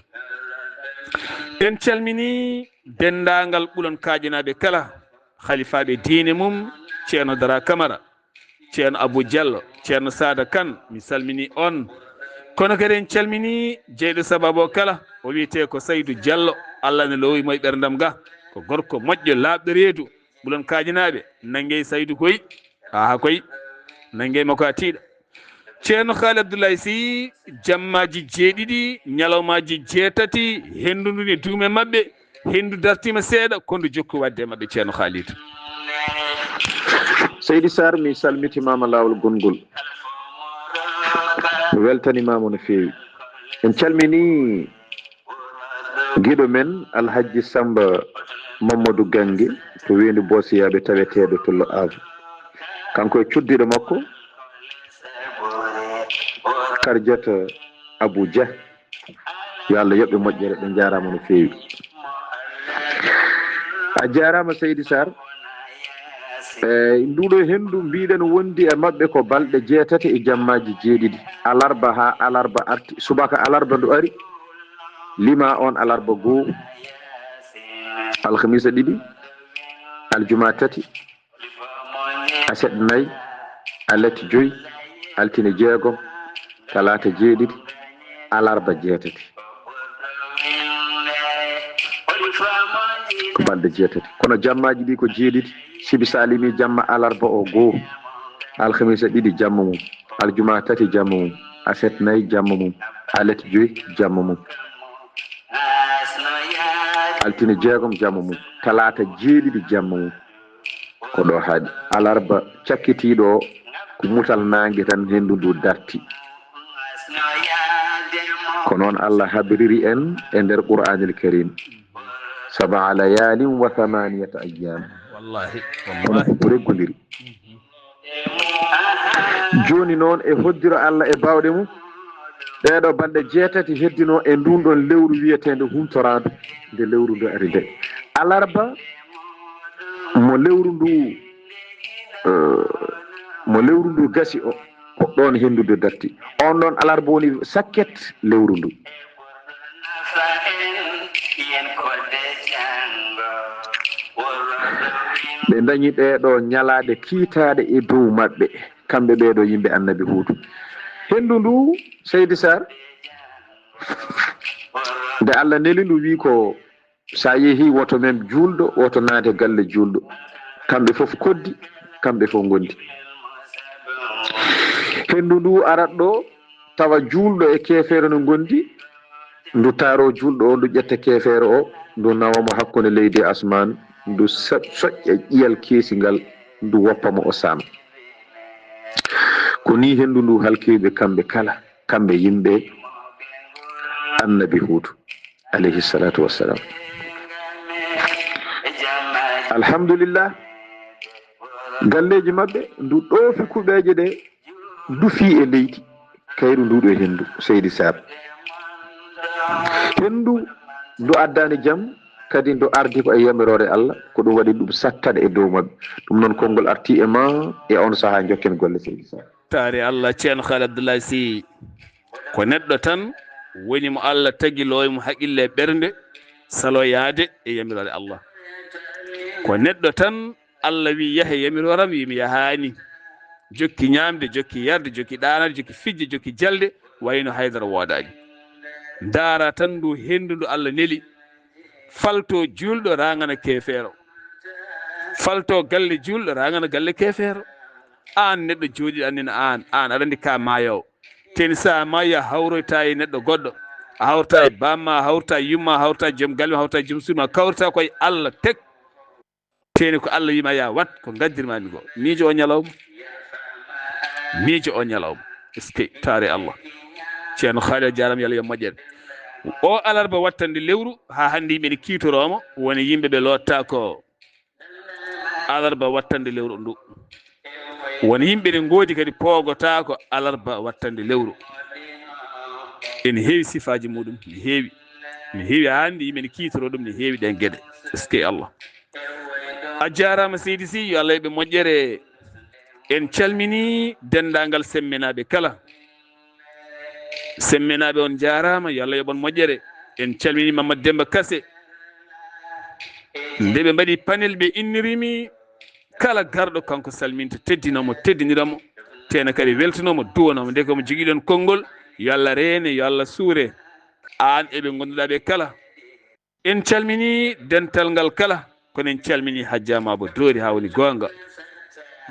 en calmini dendagal ɓuulon kaƴinaɓe kala halifaɓe diine mum ceerno Dara Camara ceerno Abou Diallo ceerno Sada Kane mi salmini on kono kadi en calmini jeyɗo sababu o kala o wiyete ko Saydou Diallo Allah ne lowimo e ɓerdam ga ko gorko moƴƴo laaɓɗo reedu ɓuulon kaƴinaɓe nangue Saydou koy aha koy nangue makko a tiiɗa ceerno haali abdoulaye sy jammaji jeeɗiɗi ñalawmaji jeetati henndu ni duume maɓɓe henndu dartima seeɗa kondu jokku wadde e maɓɓe ceerno haalito seydi sar mi salmitimama lawol gongol mi weltanimama no feewi en calmini guiɗo men alhaji samba mamadou gangue to weyndu bosiyaɓe taweteɗo tollo ave kanko e cuddiɗo makko kardiata abou dia yo allah yoɓɓe moƴƴere ɓe jarama no feewi a jarama seydi sar nduɗo hendu mbiɗen wondi e mabɓe ko balɗe jeetati e jammaji jeeɗiɗi alarba ha alarba arti subaka alarba ndu ari lima on alarba goo alhamisa ɗiɗi aljuma tati aseɗ nayyi alati joyyi altine jeegom talata jeeɗiɗi alarba jeetati ko balɗe jeetati kono jammaji ɗi ko jeeɗiɗi sibi salimi jamma alarba o goo alhamisa ɗiɗi jamma mum aljuma tati jamma mum aset nayyi jamma mum alati joyyi jamma mum altine jeegom jamma mum talata jeeɗiɗi jamma mum ko ɗo haaɗi alarba cakkitiɗo ko mutal nangue tan hendu ndu darti ko noon allah habriri en e nder qur'anil karim saba layalin wa thamaniyata ayyam wallahi kono ko reggodiri joni noon e hoddiro allah e bawɗe mum ɗeɗo balɗe jeetati heddino e ndun ɗon lewru wiyetede humtoradu nde lewru ndu ari nde alarba mo lewru ndu gasi o ko ɗon hendude darti on ɗon alarba woni sakket lewru ndu ɓe dañi ɗeɗo ñalade kiitade e dow maɓɓe kamɓe ɓeɗo yimɓe annabi huudu hendu ndu seydi sar nde allah neli ndu wi ko sa yeehi woto men julɗo woto naate galle julɗo kamɓe foof koddi kamɓe fof gondi hendu ndu arat ɗo tawa julɗo e kefere no gondi ndu taaro julɗo o ndu ƴetta kefere o ndu nawamo hakkude leydi e asman ndu soƴƴa ƴiyal keesigal ndu woppamo o saama ko ni hendu ndu halkiɓe kamɓe kala kamɓe yimɓe annabi huudu alayhi salatu wassalam alhamdulillah galleji mabɓe ndu ɗoofi kuɓeje ɗe dufi e leydi kayru nduɗo hendu seydi sar hendu ndu addani jaam kadi ndu ardi ko e yamirore allah ko ɗum waɗi ɗum sattade e dow mabɓe ɗum noon konngol arti e ma e on saaha jokken golle seydi sar taari allah ceerno haali abdoulaye sy ko neɗɗo tan woni mo allah tagiloymo haqille e ɓernde saloyade e yamirore allah ko neɗɗo tan allah wi yaahe yamiroram wimi yahani jokki ñamde jokki yarde jokki ɗanade jokki fijde jokki jalde wayno haydara woodani daara tan ndu hendu ndu allah neli falto julɗo ragana kefeero falto galle julɗo ragana galle kefeero an neɗɗo jooɗi annene an aɗa andi ka maayowo ten sa maayi a hawroyta e neɗɗo goɗɗo a hawrta e bamma a hawrta e yumma a hawrta e joom galle ma a hawrta e joom suuma a kawrta koye allah tek teni ko allah wima ya wat ko gaddirmami ko miijo o ñalawma miijo o ñalawma eske taare allah ceerno haali a jarama yo allah yo moƴƴere o alarba wattande lewru ha hande yimɓe ne kiitoromo woni yimɓeɓe lotta ko alarba wattande lewru ndu woni yimɓe ne goodi kadi poogota ko alarba wattande lewru ene heewi sifaji muɗum ne heewi hande yimɓe ne kiitoro ɗum ne heewi ɗen gueɗe eske allah a jarama seydi sy yo allah yoɓe moƴƴere en calmini dendagal semmenaɓe kala semmenaɓe on jarama yo allah yoɓon moƴƴere en calmini Mamadou Demba Kassé nde ɓe mbaɗi panel ɓe innirimi kala garɗo kanko salminta teddinomo teddiniramo tena kadi weltanomo duwanomo nde komo joguiɗon konngol yo allah reene yo allah suure an eɓe gonduɗa ɓe kala en calmini dental ngal kala kono en calmini hajjama bo doori ha woni gonga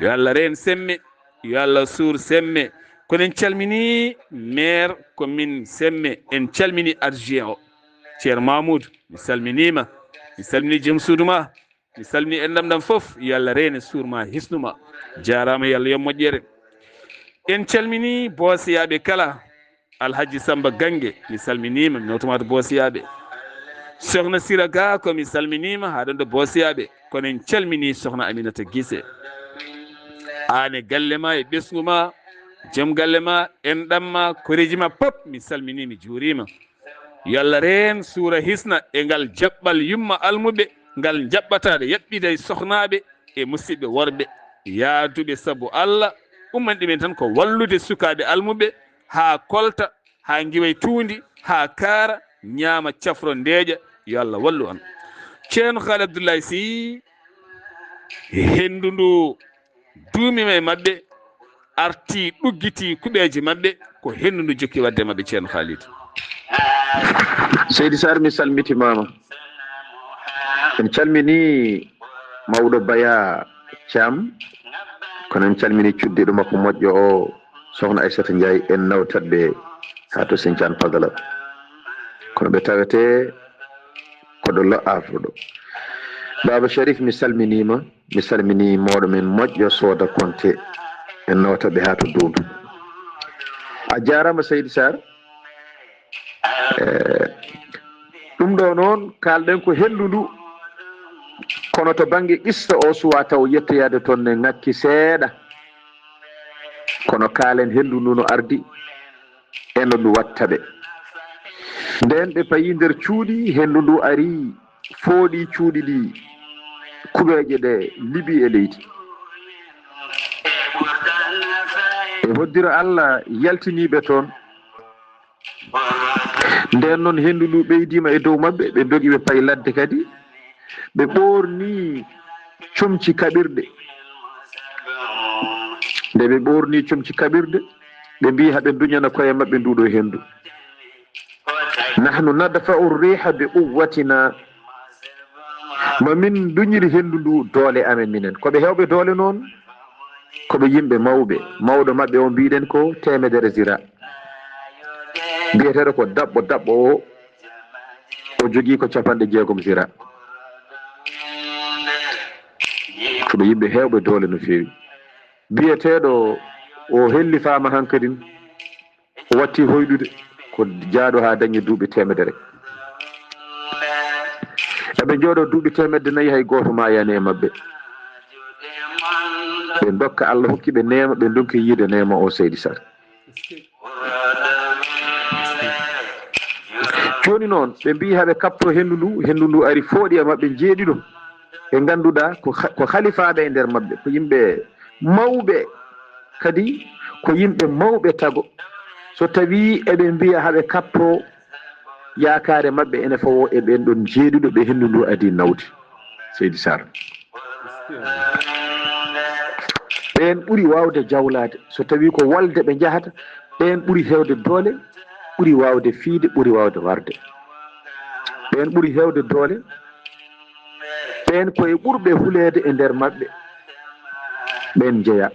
yo allah reen semme yo allah suur semme kono en calmini maire commune Semme, en calmini adjoint o ceerno Mamoudou, mi salminima, mi salmini joom suudu ma, mi salmini endam ɗam fof, yo Allah reene suurma hisnuma, jarama yo Allah yo moƴƴere. En calmini boosiyaɓe kala, Alhaji Samba Gangue mi salminima, mi nawtumato boosiyaɓe. Sokhna Sira Ga ko mi salminima haɗon ɗo boosiyaɓe, kono en calmini sokhna Aminata Guissé, an e galle ma e ɓesgu ma, joom galle ma, enɗam ma, koreji ma pop mi salmini mi juurima. Yo Allah reen suura hisna e ngal jaɓɓal yumma almuɓe ngal jaɓɓataɗe yaɓɓide e sohnaɓe e musidɓe worɓe yaaduɓe sabu Allah umman ɗumen tan ko wallude sukaɓe almuɓe ha kolta, ha giway tuundi, ha kaara, ñaama cafro ndeeƴa. Yo Allah wallu on. Ceerno Haali Abdoulaye Sy hendu ndu duumima e maɓɓe arti ɗuggiti kuɓeje maɓɓe ko hendu ndu jokki wadde maɓɓe. Ceerno Haalid Seydi Sarr mi salmitimama, en calmini mawɗo Baya Thiam, kono en calmini cuddiɗo makko moƴƴo o sokhna Aissata Ndiaye, en nawtatɓe ha to Sinthiane Fagala, kono ɓe tawete koɗo lo afruɗo. Baba Sharif mi salminima, mi salmini mawɗo men moƴƴo Soda Konté, en nawtatɓe ha to Doumbi. A jarama Seydi Sarr. Ɗum ɗo noon kalɗen ko hendu ndu, kono to banggue qissa o suwa taw yettoyade toon ne ngakki seeɗa, kono kaalen hendu ndu no ardi eno ndu wattaɓe. Nden ɓe payi nder cuuɗi, hendu ndu ari fooɗi cuuɗi ɗi, kuɓeje ɗe libi e leydi. E hoddira Allah yaltiniɓe toon, nden noon hendu ndu ɓeydima e dow mabɓe, ɓe dogi ɓe payi ladde kadi, ɓe ɓorni comci kaɓirɗe. Nde ɓe ɓorni comci kaɓirɗe, ɓe mbi haɓe duñana koye mabɓe nduɗo hendu. Nahnu nadfa'u riha bi quwwatina, mamin duñiri hendu ndu doole amen minen. Koɓe hewɓe doole noon, koɓe yimɓe mawɓe, mawɗo mabɓe o mbiɗen ko temedere zira, biyeteɗo ko dabɓo o jogui ko 60 zira. koɓe yimɓe hewɓe doole no fewi. Biyeteɗo o helli fama hankadin o watti hoyɗude ko jaaɗo ha dañi duuɓi 100. eɓe jooɗo duuɓi 104 hay goto ma yani e mabɓe. ɓe dokka Allah hokkiɓe nema, ɓe donki yiide nema o Seydi Sar. joni noon ɓe mbi haɓe kapto hendu ndu ari fooɗi e mabɓe jeeɗiɗo ɓe ganduɗa ko halifaɓe e nder mabɓe, ko yimɓe mawɓe, kadi ko yimɓe mawɓe tago. So tawi eɓe mbiya haɓe kapto yakare mabɓe ene fawo e ɓen ɗon jeeɗiɗo ɓe hendu ndu adi nawde Seydi Sar. ɓen ɓuuri wawde jawlade, so tawi ko walde ɓe jahata, ɓen ɓuuri hewde doole, ɓuuri wawde fiide, ɓuuri wawde warde. ɓen ɓuuri hewde doole, ɓen koye ɓurɓe hulede e nder mabɓe, ɓen jeeya.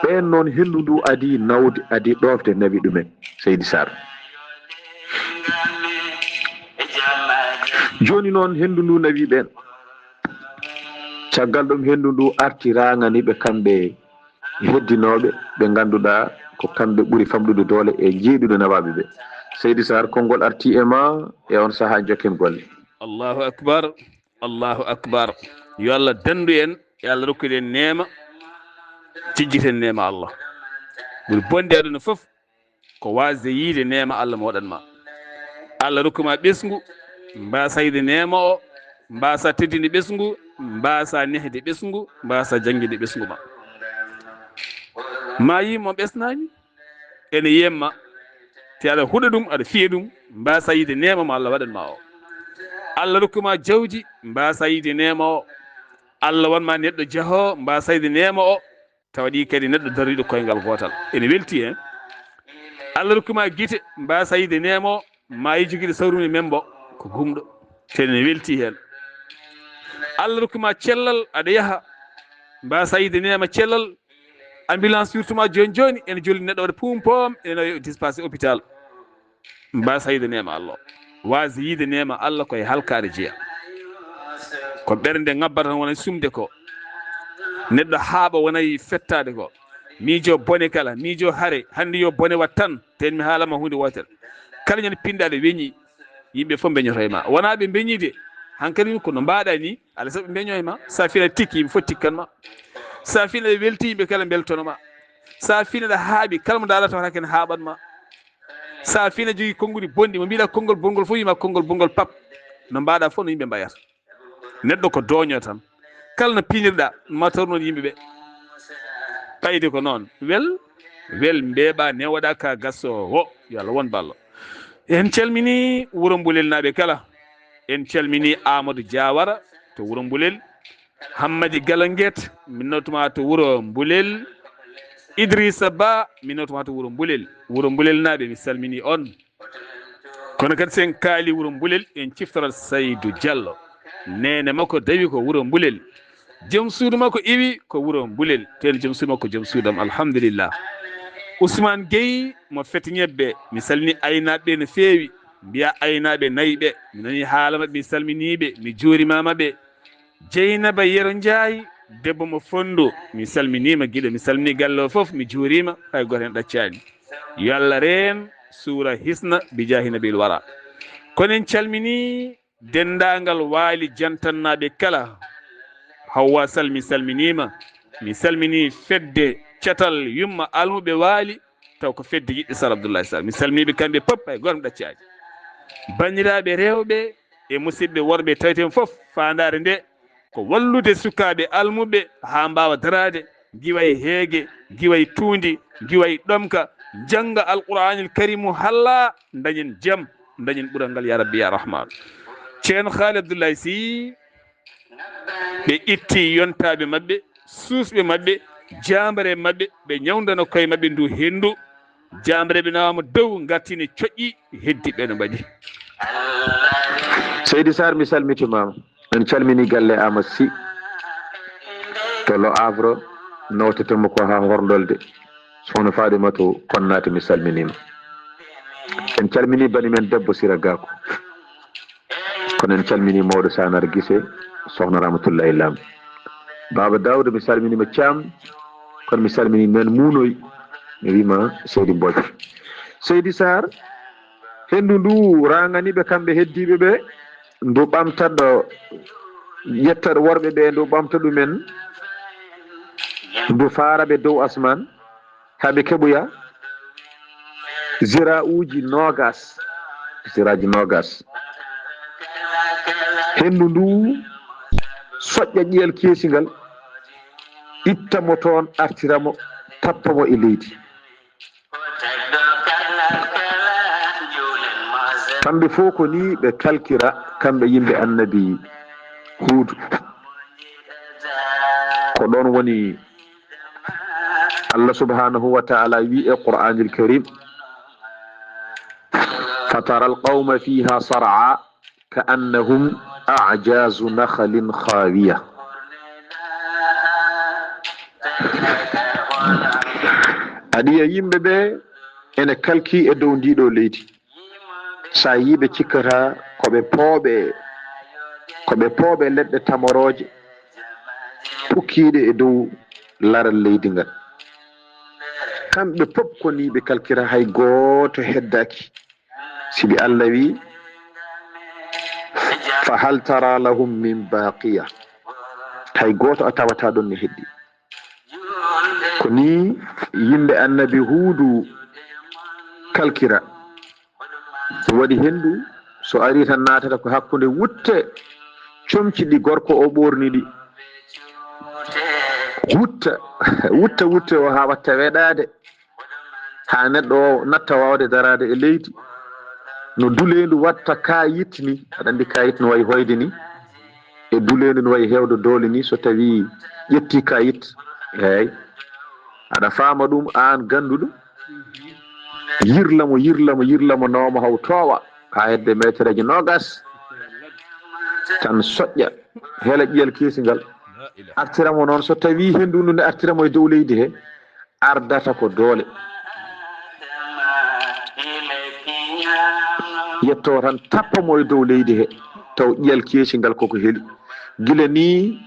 ɓen noon hendu ndu adi nawde, adi ɗofde nawi ɗumen Seydi Sar. joni noon hendu ndu nawi ɓen, caggal ɗum hendu ndu arti raganiɓe kamɓe heddinoɓe ɓe ganduɗa ko kamɓe ɓuuri famɗude doole e jeeɗuɗo nawaɓe ɓe. Seydi Sar, konngol arti e ma e on saaha jokken golle. Allahu akbar, Allahu akbar. Yo Allah dandu en, yo Allah rokkude en nema, tijjiten nema Allah. ɓuri bonde aduna foof ko wasde yiide nema Allah mo waɗanma. Allah rokkuma ɓesgu, mbasa yide nema o, mbasa teddinde ɓesgu, mbasa nehde ɓesgu, mbasa jangguide ɓesgu ma yimo ɓesnami ene yemma, te aɗa huuɗa ɗum, aɗa fiya ɗum, mbasa yide nema mo Allah waɗanma o. Allah rokkuma jawdi, mbasa yide nema o. Allah wanma neɗɗo jaaho, mbasa yide nema o, tawaɗi kadi neɗɗo dariɗo koyngal gotal, ene welti hen. Allah rokkuma guite, mbasa yide nema o, ma yi joguiɗo sawruni membo ko gumɗo, te ene welti hen. Allah rokkuma cellal, aɗa yaaha mbasa yide nema cellal, ambulance surtout joni joni ene jolli neɗɗo waɗa pumpom ene dispassé hôpital mbasa yide nema Allah wasi yide nema Allah koye halkare jeeya ko ɓernde ngabbata tan wona sumde ko neɗɗo haaɓa wonayi fettade ko miijo bone kala miijo haare hande yo bone wat tan ten mi haalama hunde wotere kala ñande pinɗaɗe weñi yimɓe fof beñoto e ma wona ɓe beñide hankkadi kono mbaɗa ni ala saabu ɓe beño e ma sa fina tikki yimɓe fof tikkanma sa fina ɗe welti yimɓe kala beltonoma sa fina ɗa haaɓi kala mo daalata wata ken haaɓatma sa fina jogui konngudi bonɗi mo mbiɗa konngol bongol fof yima konngol bongol pap no mbaɗa fof no yimɓe mbayata neɗɗo ko dooño tan kala no pinirɗa matorno yimɓeɓe ɓayde ko noon wel mbeɓa newoɗa ka gasso o yo Allah won ballo en calmini Wuro Mbulel naaɓe kala en calmini Amadou Diawara to Wuro Mbulel Hammadi Galanguet min notuma to Wuro Mbulel Idrissa Ba min notuma to Wuro Mbulel naaɓe mi salmini on kono kadi sen kaali Wuro Mbulel en ciftorat Saydou Diallo nene makko dawi ko Wuro Mbulel joom suudu makko iwi ko Wuro Mbulel ten joom suudu makko joom suudam alhamdulillah Ousmane Gueye mo feti ñebbe mi salmini aynaɓe no feewi mbiya aynaɓe nayyiɓe mi nani haala maɓɓe mi salminiɓe mi juurimamaɓe Dieynaba Yero Ndiaye debbo mo Fondo mi salminima guiɗo mi salmini galle o foof mi juurima hay goto hen ɗaccani yo Allah reen suura hisna bijahi nabil wara kono en calmini dendagal waali jantannaɓe kala Hawwa Sall mi salminima mi salmini fedde catal yumma almuɓe waali taw ko fedde yiɗɗe Sall Abdoulaye Sall mi salminiɓe kamɓe pop hay goto mi ɗaccani bandiraɓe rewɓe e musidɓe worɓe tawten foof fandare nde ko wallude sukaɓe almuɓe ha mbawa darade giway heege giway tuundi giway ɗomka jangga alqouranil karimu halla dañen jaam dañen ɓuural ngal ya rabbi ya rahman ceerno Haali Abdoulaye Sy ɓe itti yontaɓe mabɓe suusɓe mabɓe jambare mabɓe ɓe ñawdano koye mabɓe ndu hendu jambare ɓe nawama dow gartine coƴƴi heddiɓe no mbaɗi Seydi Sarr mi salmitimama en calmini galle Amadou Sy to Lo Havre nawtetemo ko ha Hordolde sohna Fadimatu Konnate mi salminima en calmini bani men debbo Sira Gako kono en calmini mawɗo Sanar Guissé sohna Ramatullahi Lam Baba Dawda mi salminima Thiam kono mi salmini men Munoy mi wima Seydi Mbodj Seydi Sarr hendu ndu ranganiɓe kamɓe heddiɓe ɓe ndu ɓamtaɗo yettaɗo worɓe ɓe ndu ɓamta ɗumen ndu faaraɓe dow asman haɓe keɓoya zirauji nogas hendu ndu soƴƴa ƴiyal keesingal ittamo toon artiramo tappamo e leydi kamɓe fof ko ni ɓe kalkira kamɓe yimɓe annabi Huudu ko ɗon woni Allah subhanahu wa ta'ala wi e Qur'anil Karim fatara alqawma fiha sar'a ka'annahum a'jazu nakhlin khawiya aɗiya yimɓe ɓe ene kalki e dow ndiɗo leydi sa yiɓe cikkata koɓe pooɓe leɗɗe tamoroje pukkiɗe e dow laral leydi ngal kamɓe pop ko ni ɓe kalkira hay goto heddaki sibi Allah wi fa hal tara lahum min baqiya hay goto a tawata ɗon ne heddi ko ni yimɓe annabi Huudu kalkira waɗi hendu so ari tan natata ko hakkude wutte comci ɗi gorko o ɓorni ɗi wutta o ha watta weɗade ha neɗɗo o natta wawde darade e leydi no dulendu watta kayit ni aɗa andi kayit no wayi hoyde ni e dulendu no wayi hewde doole ni so tawi ƴetti kayit eyyi aɗa faama ɗum an ganduɗo yirlamo nawma haw toowa ha hedde metereji nogas tan soƴƴa heela ƴiyal keesingal artiramo noon so tawi hendu ndu nde artiramo e dow leydi he ardata ko doole yetto tan tappamo e dow leydi he taw ƴiyal keeci ngal koko heeli gila ni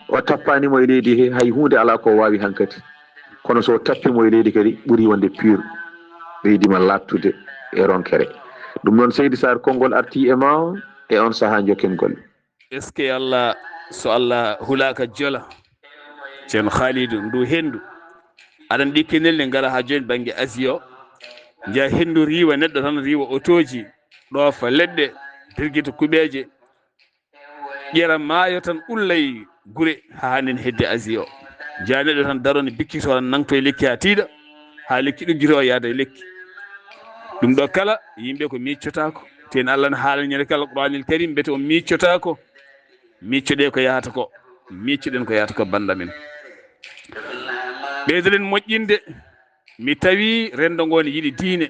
o tappanimo e leydi he hay hunde ala ko wawi hankadi kono so tappimo e leydi kadi ɓuuri wonde pur ɓeydima lattude e ronkere ɗum noon Seydi Sarr konngol arti e ma e on saaha jokken golle est ce que allah so allah hulaka jola ceerno Khalidou ndu hendu aɗan ɗikkinel ne ngara ha joni banggue Asie o jeeya hendu riiwa neɗɗo tan riiwa otoji ɗoofa leɗɗe dirguita kuɓeje ƴeera maayo tan ullay guure ha hannen hedde Asie o jeeya neɗɗo tan darone bikkito tan nangto e lekki ha tiiɗa ha lekki ɗuggito yaada e lekki ɗum ɗo kala yimɓe ko miccotako ten Allah ne haala ñande kala Qur'anil Karim mbete o miccotako miccoɗe ko yahata ko miccoɗen ko yahata ko banda men ɓeydoɗen moƴƴinde mi tawi rendo ngo ne yiiɗi diine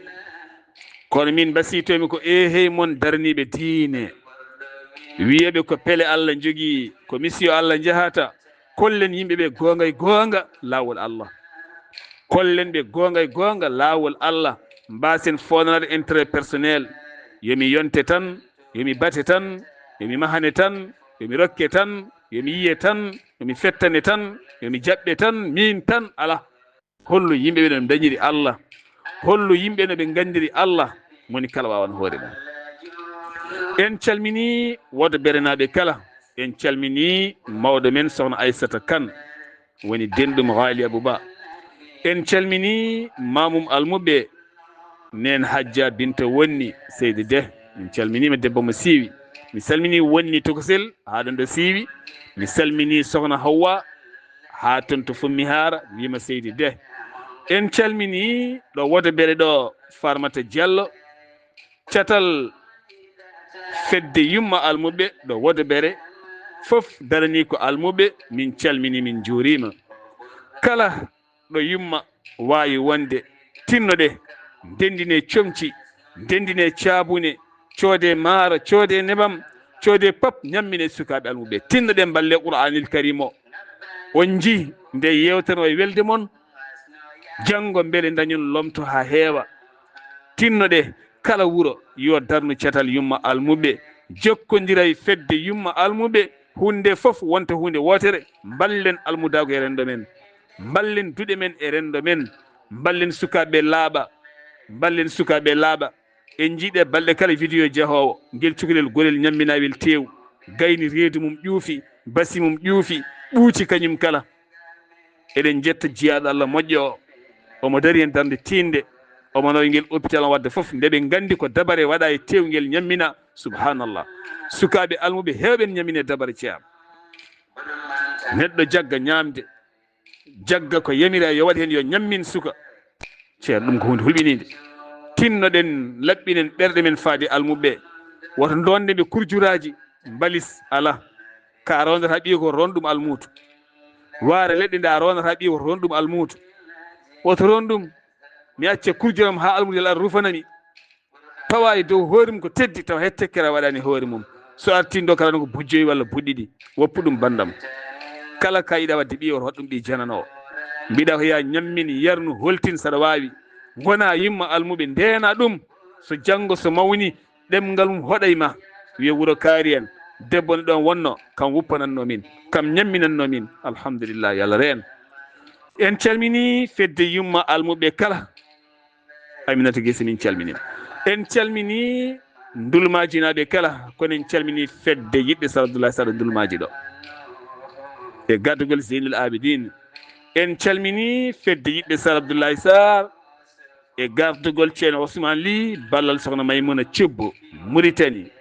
kono min basitomi ko hey mon daraniɓe diine wiyeɓe ko peele Allah jogui ko mission Allah jahata kollen yimɓeɓe gonga e gonga lawol Allah kollen ɓe gonga e gonga lawol Allah mbasen fonanade intérêt personnel yomi yonte tan yomi bate tan yomi mahane tan yomi rokke tan yomi yiye tan yomi fettane tan yomi jaɓɓe tan min tan ala hollu yimɓeɓe no dañiri Allah hollu yimɓe no ɓe gandiri Allah moni kala wawan hoore mum en calmini wodde berenaɓe kala en calmini mawɗo men sohna Aissata Kane woni denɗum Haali Abouba en calmini mamum almuɓe nen Hajja Binta Wonni Seydi Deh min calminima debbo mo siiwi mi salmini Wonni Tokosel ha ɗon ɗo siiwi mi salmini sohna Hawwa ha toon to Fummi Haara wima Seydi Deh en calmini ɗo woda beere ɗo Farmata Diallo catal fedde yumma almuɓe ɗo woda beere fof darani ko almuɓe min calmini min juurima kala ɗo yumma wawi wonde tinnoɗe ndendine comci ndendine caabune coode maaro coode nebam coode pop ñammine sukaɓe almuɓe tinnoɗe mballe Qur'anil Karim o on jii nde yewtano e welde moon janggo beele dañon lomto ha heewa tinnoɗe kala wuuro yo darnu catal yumma almuɓe jokkodira e fedde yumma almuɓe hunde fof wonta hunde wotere ballen almudago e rendo men ballen duɗe men e rendo men ballen sukaɓe laaɓa ballen sukaɓe laaɓa en jiiɗe balɗe kala vidéo jeehowo guel cukalel golel ñamminawel tew gayni reedu mum ƴuufi basi mum ƴuufi ɓuuci kañum kala eɗen jetta jiyaɗo Allah moƴƴo o omo dari hen darde tinde omo nawi guel hôpital o wadde foof ndeɓe gandi ko dabare waɗa e tewguel ñammina subhanallah sukaɓe almuɓe hewɓen ñammine dabare ceam neɗɗo jagga ñamde jagga ko yamira yo waɗ hen yo ñammin suka ceerno ɗum ko hunde hulɓinide tinnoɗen laɓɓinen ɓerɗe men faade almuɓe woto dondeɓe kurjuraji balis ala ka rondata ɓiye ko ronɗum almutu waare leɗɗe nde a rondata ɓiye ko ronɗum almutu woto ron ɗum mi acca kurjuram ha almudel ar rufanami tawa e dow hoore mum ko teddi tawa het tekkere waɗani hoore mum so artindo kala ko bujjoyi walla buɗɗiɗi woppu ɗum bandam kala ka yiɗa wadde ɓiye woto hoɗɗum ɓi janano mbiɗa ko ya ñammin yarnu holtin saɗa wawi gona yimma almuɓe ndena ɗum so janggo so mawni ɗemgal mum hoɗay ma wiye wuuro kaari en debbo ne ɗon wonno kam wuppananno min kam ñamminanno min alhamdulillah yo Allah reen en calmini fedde yumma almuɓe kala Aminata Guesse min calminima en calmini ndulmaji naɓe kala kono en calmini fedde yiɗɓe Sar Abdoulaye Sarr ndulmaji ɗo e gaddugol Zeynul Abidine en calmini fedde yiɗɓe Sar Abdoulaye Sarr e gardugol ceerno Ousmane Ly ballal sokhna Maymouna Thioub Mauritanie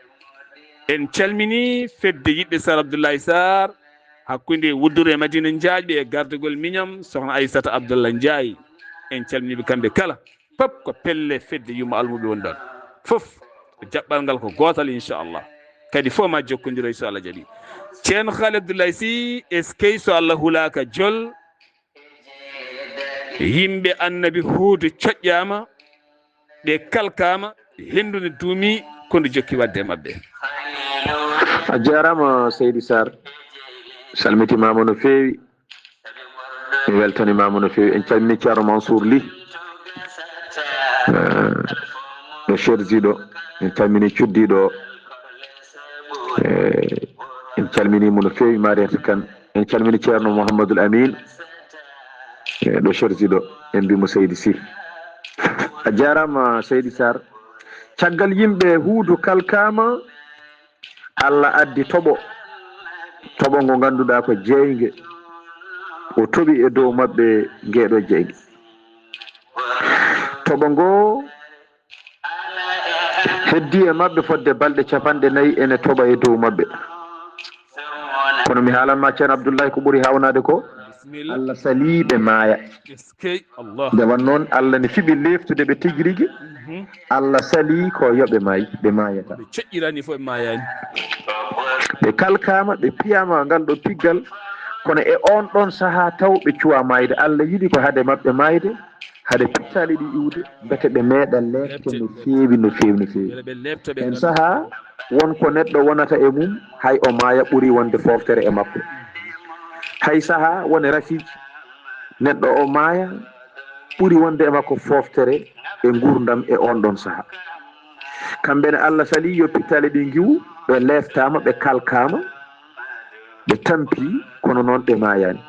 en calmini fedde yiɗɓe Sar Abdoulaye Sarr hakkude Wuddere e Madina Ndiaƴɓe e gardugol miñam sokhna Aissata Abdallah Ndiaye en calminiɓe kamɓe kala foof ko pelle fedde yumma almuɓe woni ɗon foof ko jaɓɓal ngal ko gotal inchallah kadi fof ma jokkodira so Allah jaaɓi ceerno Khalid Abdoulaye Sy est ce que so Allah hulaka jol yimɓe annabi Huudu coƴƴama ɓe kalkama hendude duumi kono jokki wadde e mabɓe a jarama Seydi Sarr salmitimama no feewi mi weltanimama no fewi en calmini ceerno mansour ly ɗo chersi ɗo en calmini cuddiɗo en calminimo no fewi mariata kane en calmini ceerno mouhamadoul amin ɗo chersi ɗo en mbimo seydi sy a jarama seydi sar caggal yimɓe huudu kalkama Allah addi toɓo ngo ganduɗa ko jeygue o toɓi e dow mabɓe ngeɗo jeygue toɓo ngo heddi e mabɓe fodde balɗe 4 ene toɓa e dow mabɓe kono mi haalanma ceerno Abdoullahi ko ɓuuri hawnade ko Allah saliɓe maaya nde wan noon Allah ne fiɓi leftude ɓe tigui rigui Allah sali ko yoɓe maayi ɓe maayata ɓe coƴƴirani fof ɓe mayani ɓe kalkama ɓe piyama ngal ɗo piggal kono e on ɗon saaha taw ɓe cuwa mayde Allah yiɗi ko haade mabɓe mayde haade pittali ɗi iwde bete ɓe meeɗa lefte no feewi no feewi no feewi en saaha wonko neɗɗo wonata e mum hay o maaya ɓuuri wonde foftere e makko hay saaha wone rasiji neɗɗo o maaya ɓuuri wonde e makko foftere e gurdam e on ɗon saaha kamɓene Allah sali yo pittali ɗi giwu ɓe leftama ɓe kalkama ɓe tampi kono noon ɓe mayani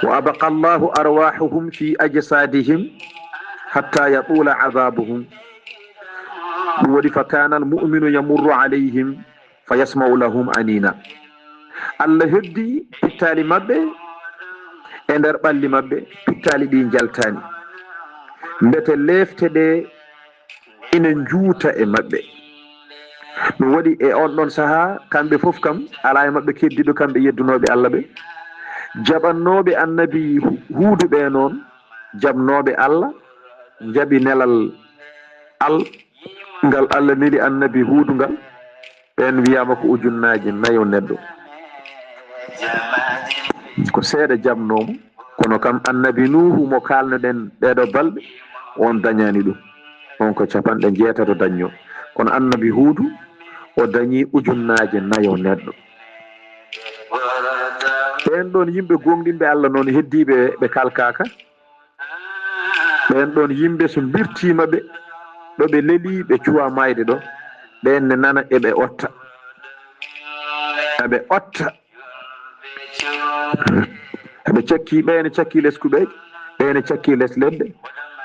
wa abaqa llahu arwahuhum fi ajsadihim hatta yatula adabuhum ɗum waɗi fa kana almuminu yamurru alayhim fa yasmau lahum anina Allah heddi pittali mabɓe e nder ɓalli mabɓe pittali ɗi jaltani mbete lefte ɗe ina juuta e mabɓe ɗum waɗi e on ɗon saaha kamɓe foof kam ala e mabɓe keddiɗo kamɓe yeddunoɓe Allah ɓe jaɓannoɓe annabi huudu ɓe noon jabnoɓe Allah jaɓi nelal ngal Allah neli annabi huudu ngal ɓen wiyama ko ujunnaji 4 neɗɗo ko seeɗa jabnomo kono kam annabi nuhu mo kalnoɗen ɗeɗo balɗe on dañani ɗum on ko 8 dañño kono annabi huudu o dañi ujunnaje 4 neɗɗo ɓen ɗon yimɓe gonɗinɓe Allah noon heddiɓe ɓe kalkaka ɓen ɗon yimɓe so birtima ɓe ɗo ɓe leeli ɓe cuwa mayde ɗo ɓen ne nana eɓe otta eɓe otta eɓe cakki ɓene cakki less kuɓeje ɓene cakki less leɗɗe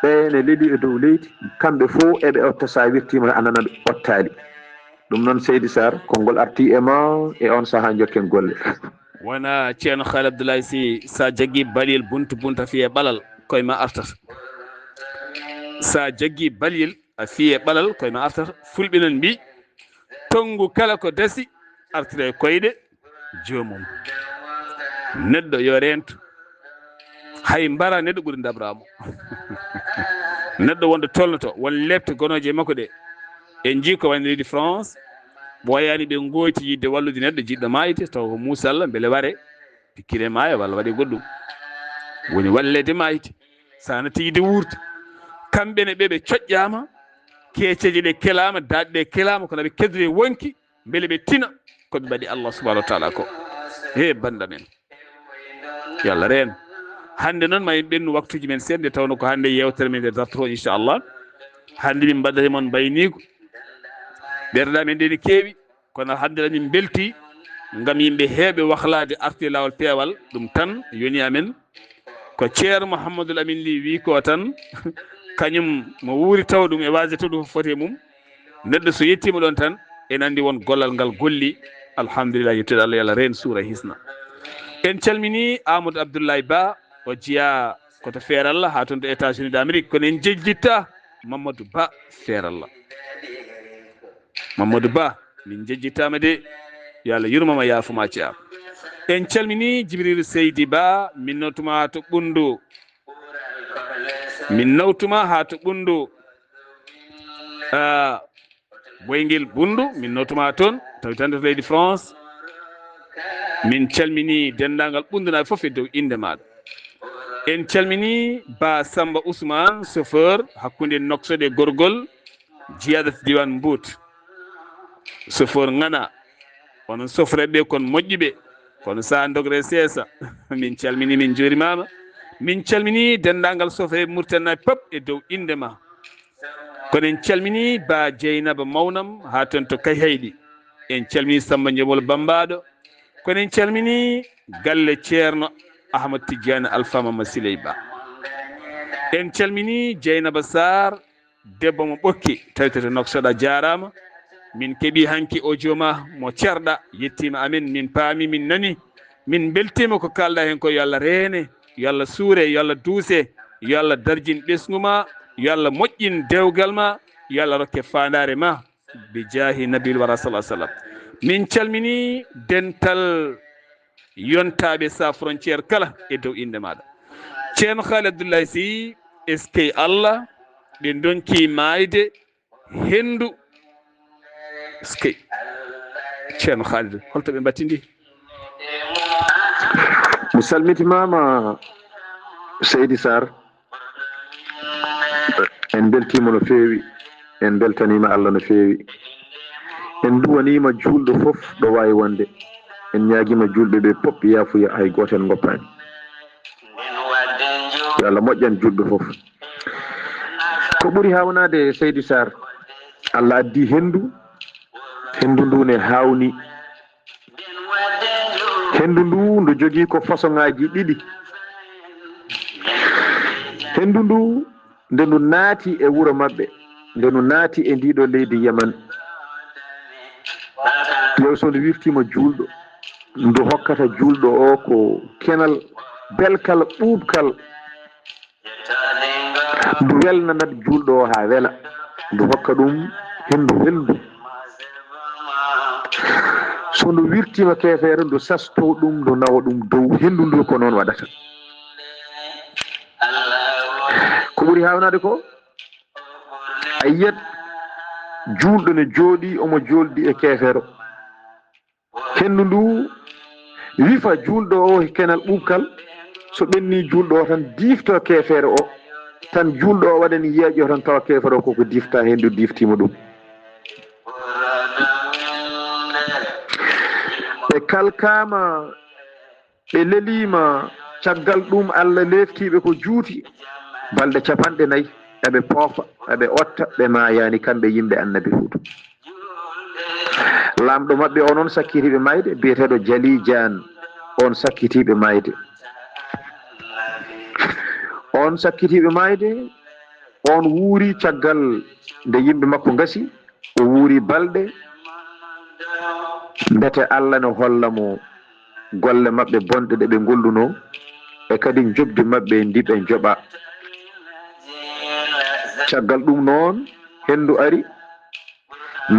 ɓene leeli e dow leydi kamɓe fo eɓe otta sa wirtima anana ottali ɗum noon Seydi Sar konngol arti e ma e on saaha jokken golle wona ceerno Khalil Abdoulaye Sy sa jaggi baliyel bunta fiye ɓalal koye ma artata sa jaggi baliyel a fiye ɓalal koye ma artata fulɓe noon mbi tongu kala ko dasi artira e koyɗe jomum neɗɗo yo rento hay mbara neɗɗo ɓuuri dabramo neɗɗo wonde tolnoto won lebte gonoje makko ɗe en jii ko wayno leydi France ɓoyani ɓe goyti yidde wallude neɗɗo jiɗɗo mayde taw ko Moussa Allah beele ware pikkire maayo walla waɗe goɗɗum woni wallede mayde sa natti yidde wuurta kamɓene ɓe coƴƴama keeceje ɗe kelama daɗe ɗe kelama kono ɓe keddoɗe wonki beele ɓe tina koɓe mbaɗi Allah subahanahu wa taala ko he banda men yo Allah reen hande noon ma en ɓennu waktuji men seeɗa nde tawno ko hande yewtere men nde dartoro inchallah hande min mbaddata moon mbaynigo ɓerɗa men ɗeni keewi kono hande min belti gam yimɓe heeɓe wahlade arti lawol peewal ɗum tan yoni amen ko ceerno Mouhamadoul Amin Ly wi ko tan kañum mo wuuri taw ɗum e wasde taw ɗum foti mum neɗɗo so yettima ɗon tan en andi won gollal ngal golli alhamdulillah yettude Allah yo Allah reen suura hisna en calmini Amadou Abdoulaye Ba o jeeya koto Ferallah ha toon to États-Unis d'Amérique kono en jejjitta Mamadou Ba Ferallah Mamadou Ba min jejjitama de yo Allah yurmama yaafuma ceam en calmini Djibril Seydi Ba min nawtuma to ɓundu min nawtuma ha to ɓundu Boyguel Bundu min nawtuma toon tawi tan to leydi France min calmini dendagal ɓundunaɓe foof e dow inde maɗa en calmini Ba Samba Ousmane chauffeur hakkude Noksode e Gorgol jiyaɗo diwan Mbout chauffeur ngana onon sofreɓe kon moƴƴuɓe kono sa dogre seesa min calmini min jurimama min calmini dendagal sofe murtanaɓe pop e dow indema kono en calmini ba dieynaba mawnam ha ton to kay hayɗi en calmini Samba Ndiobol Bambaɗo kono en calmini galle ceerno Ahmad Tidiane Alpha Mama Siley Ba en calmini Dieynaba Sarr debbo mo ɓokki tawtete noksoɗa jarama min keeɓi hanki audio ma mo cerɗa yettima amen min paami min nani min beltima ko kalɗa hen ko yo Allah reene yo Allah suure yo Allah duuse yo Allah darjin ɓesgu ma yo Allah moƴƴin dewgal ma yo Allah rokke fandare ma bi jaahi nabil wara salah sallam min calmini dental yontaɓe sa frontiére kala e dow inde maɗa ceerno Haali Abdoullahi Sy est ce que Allah ɓe donki mayde hendu est ce que ceerno Haalid holto ɓe mbattindi mi salmitimama Seydi Sarr en beltima no feewi en beltanima Allah no feewi en duwanima julɗo foof ɗo wawi wonde en ñaguima julɓe ɓe pop yafuya hay gotel goppani yo Allah moƴƴan julɓe foof ko ɓuuri hawnade Seydi Sarr Allah addi hendu ndu ne hawni hendu ndu jogui ko façon ngaji ɗiɗi hendu ndu nde ndu naati e wuuro mabɓe nde ndu naati e ndiɗo leydi Yaman yo so ndu wirtima julɗo ndu hokkata julɗo o ko kenal belkal ɓuuɓkal ndu welnanat julɗo o ha wela ndu hokka ɗum hendu welndu so ndu wirtima kefere ndu sasto ɗum ndu nawa ɗum dow hendu ndu ko noon waɗata ko ɓuuri hawnade ko a yiyat julɗo ne jooɗi omo joldi e kefero hendu ndu wifa julɗo o kenal ɓuuɓkal so ɓenni julɗo o tan difto kefere o tan julɗo o waɗani yeeƴo tan tawa kefere o koko difta hendu diftima ɗum ɓe kalkama ɓe lelima caggal ɗum Allah leftiɓe ko juuti balɗe 4 eɓe poofa eɓe otta ɓe mayani kamɓe yimɓe annabi Huuda lamɗo mabɓe o noon sakkitiɓe mayde biyeteɗo Jali Diane on sakkitiɓe mayde on sakkitiɓe mayde on wuuri caggal nde yimɓe makko gasi o wuuri balɗe mbete Allah ne holla mo golle mabɓe bonɗe ɗe ɓe golluno e kadi jobdi mabɓe ndiɓe joɓa caggal ɗum noon hendu ari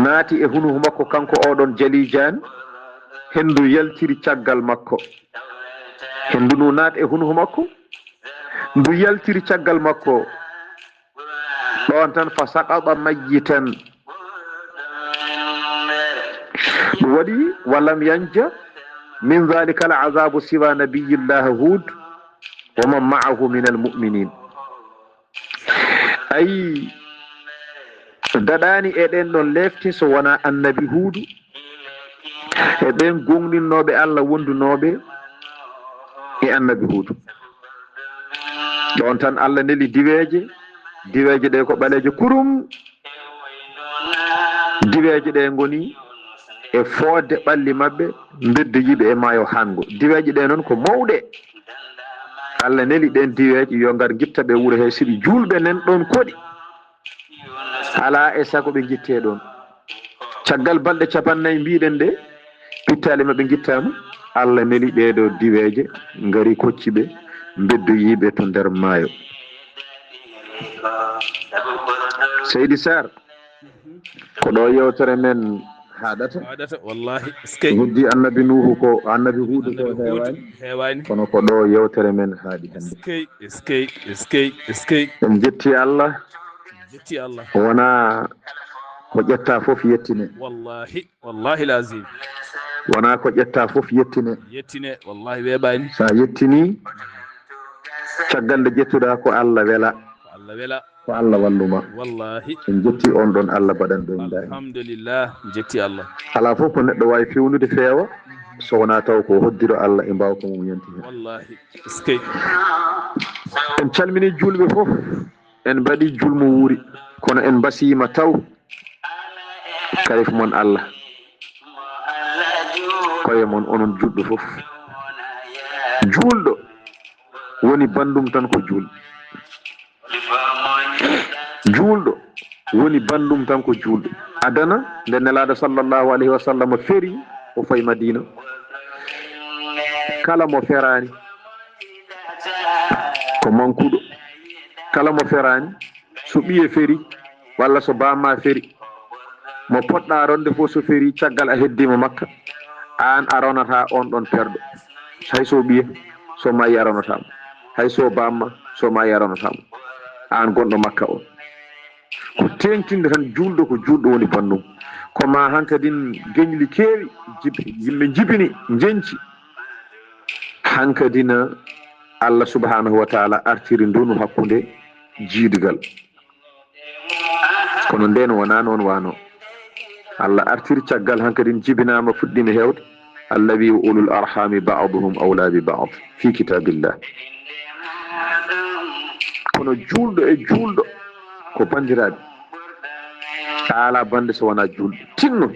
naati e hunuko makko kanko oɗon Jali Diane hendu yaltiri caggal makko hendu ndu naati e hunuko makko ndu yaltiri caggal makko ɗon tan fa saqata mayyitan ɗum waɗi walam yanja min dhalika al azabu siwa nabiyillah Hud wa man ma'ahu min al mu'minin ay daɗani e ɗen ɗon lefte so wona annabi Huudu e ɓen gonɗinnoɓe Allah wondunoɓe e annabi Huudu ɗon tan Allah neli diweje ɗe ko ɓaleje kurum diweje ɗe goni e foodde ɓalli mabɓe beddoyiɓe e maayo hango diweje ɗe noon ko mawɗe Allah neli ɗen diweje yo ngar guitta ɓe wuuro he siɗi julɓe nen ɗon koɗi ala e sago ɓe guitte ɗon caggal balɗe 4 mbiɗen ɗe pittali mabɓe guittama Allah neli ɗeɗo diweje ngari kocci ɓe beddoyiɓe to nder maayo Seydi Sarr ko ɗo yewtere men haɗata wallahi heddi annabi Nuhu ko annabi Huudu ko heewani kono ko ɗo yewtere men haaɗi hande eskey en jetti Allah wona ko ƴetta fof yettine wallahi lazim wona ko ƴetta fof yettine wallahi weeɓani sa yettini caggal nde ƴettuɗa ko Allah wela ko Allah walluma wallahi en jetti on ɗon Allah baɗan ɗo alhamdulillah jetti Allah ala fof ko neɗɗo wawi fewnude feewa so wona taw ko hoddiro Allah e mbawko mum yanti hen wallahi skey en calmini julɓe fof en mbaɗi julmo wuuri kono en basima taw kayf mon Allah koye mon onon julɓe fof julɗo woni bandum tan ko julɗo julɗo woni bandum tan ko julɗo adana nde nelaɗo sallllahu alayhi wa sallam feri o fayi madina kala mo ferani ko mankuɗo kala mo ferani so ɓiye feri walla so bamma feri mo poɗɗa ronde fof so feri caggal a heddima makka an a ronata on ɗon perɗo hay so ɓiye so mayi a ronatamo hay so bamma so mayi a ronatamo an gonɗo makka o ko tengtinde tan julɗo ko julɗo woni bandum ko ma hankadin geñli keewi yimɓe jibini jenci hankadina Allah subhanahu wa taala artiri ndunu hakkude jiidugal kono nden wona noon wano Allah artiri caggal hankadin jibinama fuɗɗima hewde Allah wi ulul arhami ba'duhum awla bi ba'd fi kitabillah kono julɗo e julɗo ko bandiraɓe ala bande so wona julɗo tinno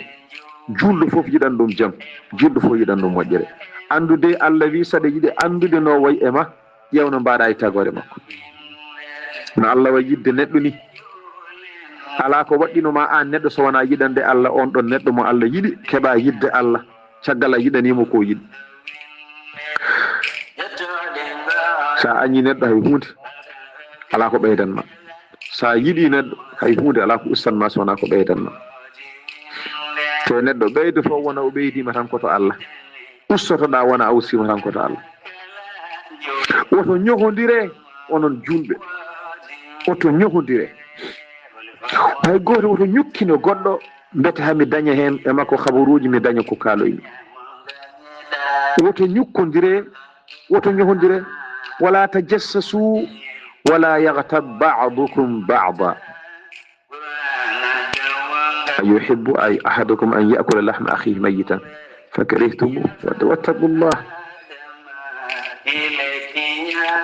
julɗo fof yiɗan ɗum jaam julɗo fof yiɗan ɗum moƴƴere andude Allah wi saɗa yiɗi andude no wayi e ma ƴewno mbaɗa e tagore makko no Allah wayi yidde neɗɗo ni ala ko waɗɗinoma an neɗɗo so wona yiɗande Allah on ɗon neɗɗo mo Allah yiɗi keɓa yidde Allah caggal a yiɗanimo ko yiɗi sa añi neɗɗo hay hunde ala ko ɓeydanma sa yiɗi neɗɗo hay hunde ala ko ustanma so wona ko ɓeydanma te neɗɗo ɓeydo fof wona o ɓeydima tan koto Allah ustotoɗa wona a ustima tan koto Allah woto ñohodire onon julɓe woto ñohodire hay goto woto ñukkino goɗɗo mbete hami daña hen e makko habaruji mi daña ko kaaloymi woto ñukkodire woto ñohodire wala tajassasu wala yaghtab ba'dukum ba'da ayuhibbu ay ahadukum an ya'kula lahma akhihi mayitan fakarihtumuh wattaqullah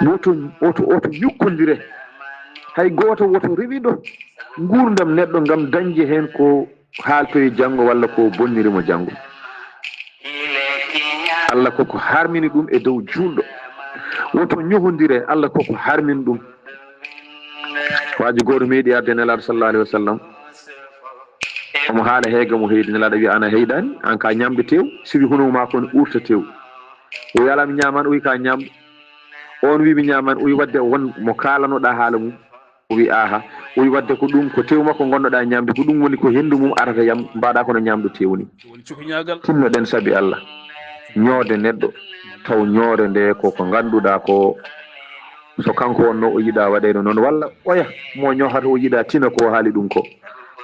woto ñukkodire hay goto woto rewiɗo gurdam neɗɗo gam dañde hen ko haaltoyi janggo walla ko bonnirimo janggo Allah koko harmini ɗum e dow julɗo woto ñohodire Allah koko harmini ɗum waji goto meeɗi arde nelaɗo sallallahu alayhi wa sallam omo haala heege mo heydi nelaɗo wi ana heydani an ka ñamde tew siwi huno ma kon urta tew o wi ala mi ñaman o wi ka ñamde on wi mi ñaman o wi wadde won mo kalanoɗa haala mum o wi aha o wi wadde ko ɗum ko tew makko gonnoɗa ñamde ko ɗum woni ko hendu mum arata yam mbaɗa kono ñamdu tewni tinnoɗen saabi Allah ñoode neɗɗo taw ñoore nde koko ganduɗa ko so kanko wonno o yiɗa waɗede noon walla oya mo ñohata o yiɗa tina ko haali ɗum ko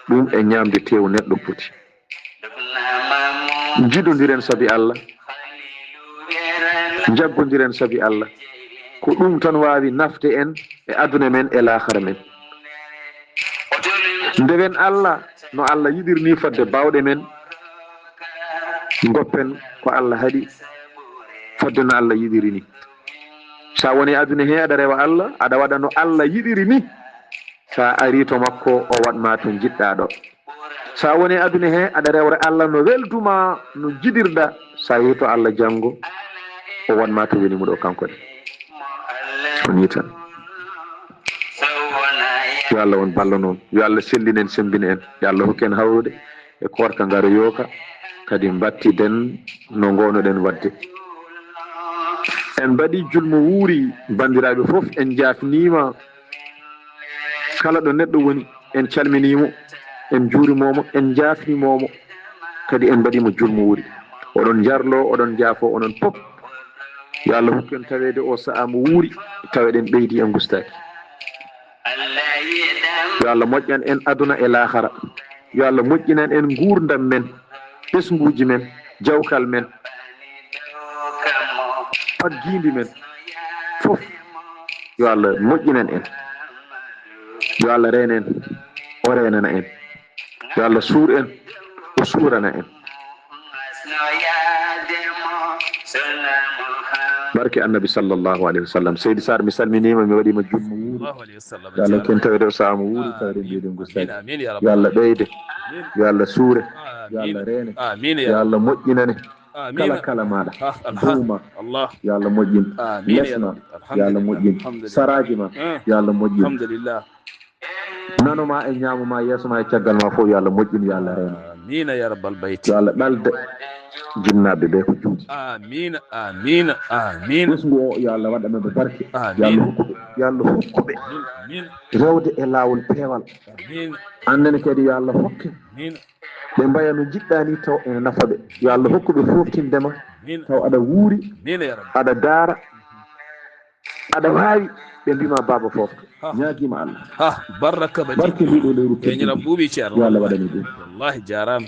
ɗum e ñamde tew neɗɗo foti jiɗodiren saabi Allah jaggodiren saabi Allah ko ɗum tan wawi nafde en e aduna men e lahara men ndewen Allah no Allah yiɗirni fadde bawɗe men goppen ko Allah haɗi fadde no Allah yiɗiri ni sa woni aduna he aɗa rewa Allah aɗa waɗa no Allah yiɗiri ni sa ari to makko o waɗma to jiɗɗa ɗo sa woni aduna he aɗa rewre Allah no weltuma no jiɗirɗa sa yehi to Allah janggo o waɗma to woni muɗo kanko de oni tan yo Allah won balla noon yo Allah sellinen sembina en yo Allah hokken hawrude e korka ngaro yooka kadi battiden no gonoɗen wadde en mbaɗi julmo wuuri bandiraɓe fof en jafnima kala ɗo neɗɗo woni en calminimo en juurimomo en jafnimomo kadi en mbaɗimo julmo wuuri oɗon jarlo oɗon jaafo onon pop yo Allah hokken tawede o sa'a mo wuuri taweɗen ɓeydi en gustaki yo Allah moƴƴan en aduna e lahara yo Allah moƴƴinan en gurdam men ɓesguji men jawkal men faggidi men fof yo Allah moƴƴinan en yo Allah renen o renana en yo Allah suur en o suurana en barke annabi sallllahu alayhi wa sallam. Seydi Sarr mi salminima mi waɗima jummo wuuri الله عليه وسلم yo Allah ken tawede o saama wuuri tawde آمين mbiɗen آمين gustaki آمين يا رب yo Allah العالمين ɓeyde yo Allah suure yo آمين Allah reene آمين yo يا رب Allah moƴƴinane آمين kala kala maɗa الحمد dowma الله yo Allah moƴƴin آمين يا lesma رب yo الحمد Allah لله moƴƴin الحمد لله saraji ma yo Allah moƴƴin الحمد لله nanoma e ñamoma yeeso ma e caggal ma fof yo Allah moƴƴin yo Allah reena آمين يا رب البيت yo Allah ɗalde jinnaɓe ɓe ko juuɗi آمين آمين آمين ɓesngu o yo Allah waɗanaɓe barke yo آمين Allah hokkuɓe yo Allah hokkuɓe آمين rewde e lawol peewal آمين andene kadi yo Allah hokke آمين ɓe mbaya no jiɗɗani taw ene nafa ɓe yo Allah hokkuɓe foftindema آمين taw aɗa wuuri آمين يا رب aɗa daara aɗa wawi ɓe mbima baba fofto ها ñaguima Allah ها بركة بدي barke ndiɗo leyru يعني teddundi ربوبي شر yo Allah waɗani ɗum والله جارام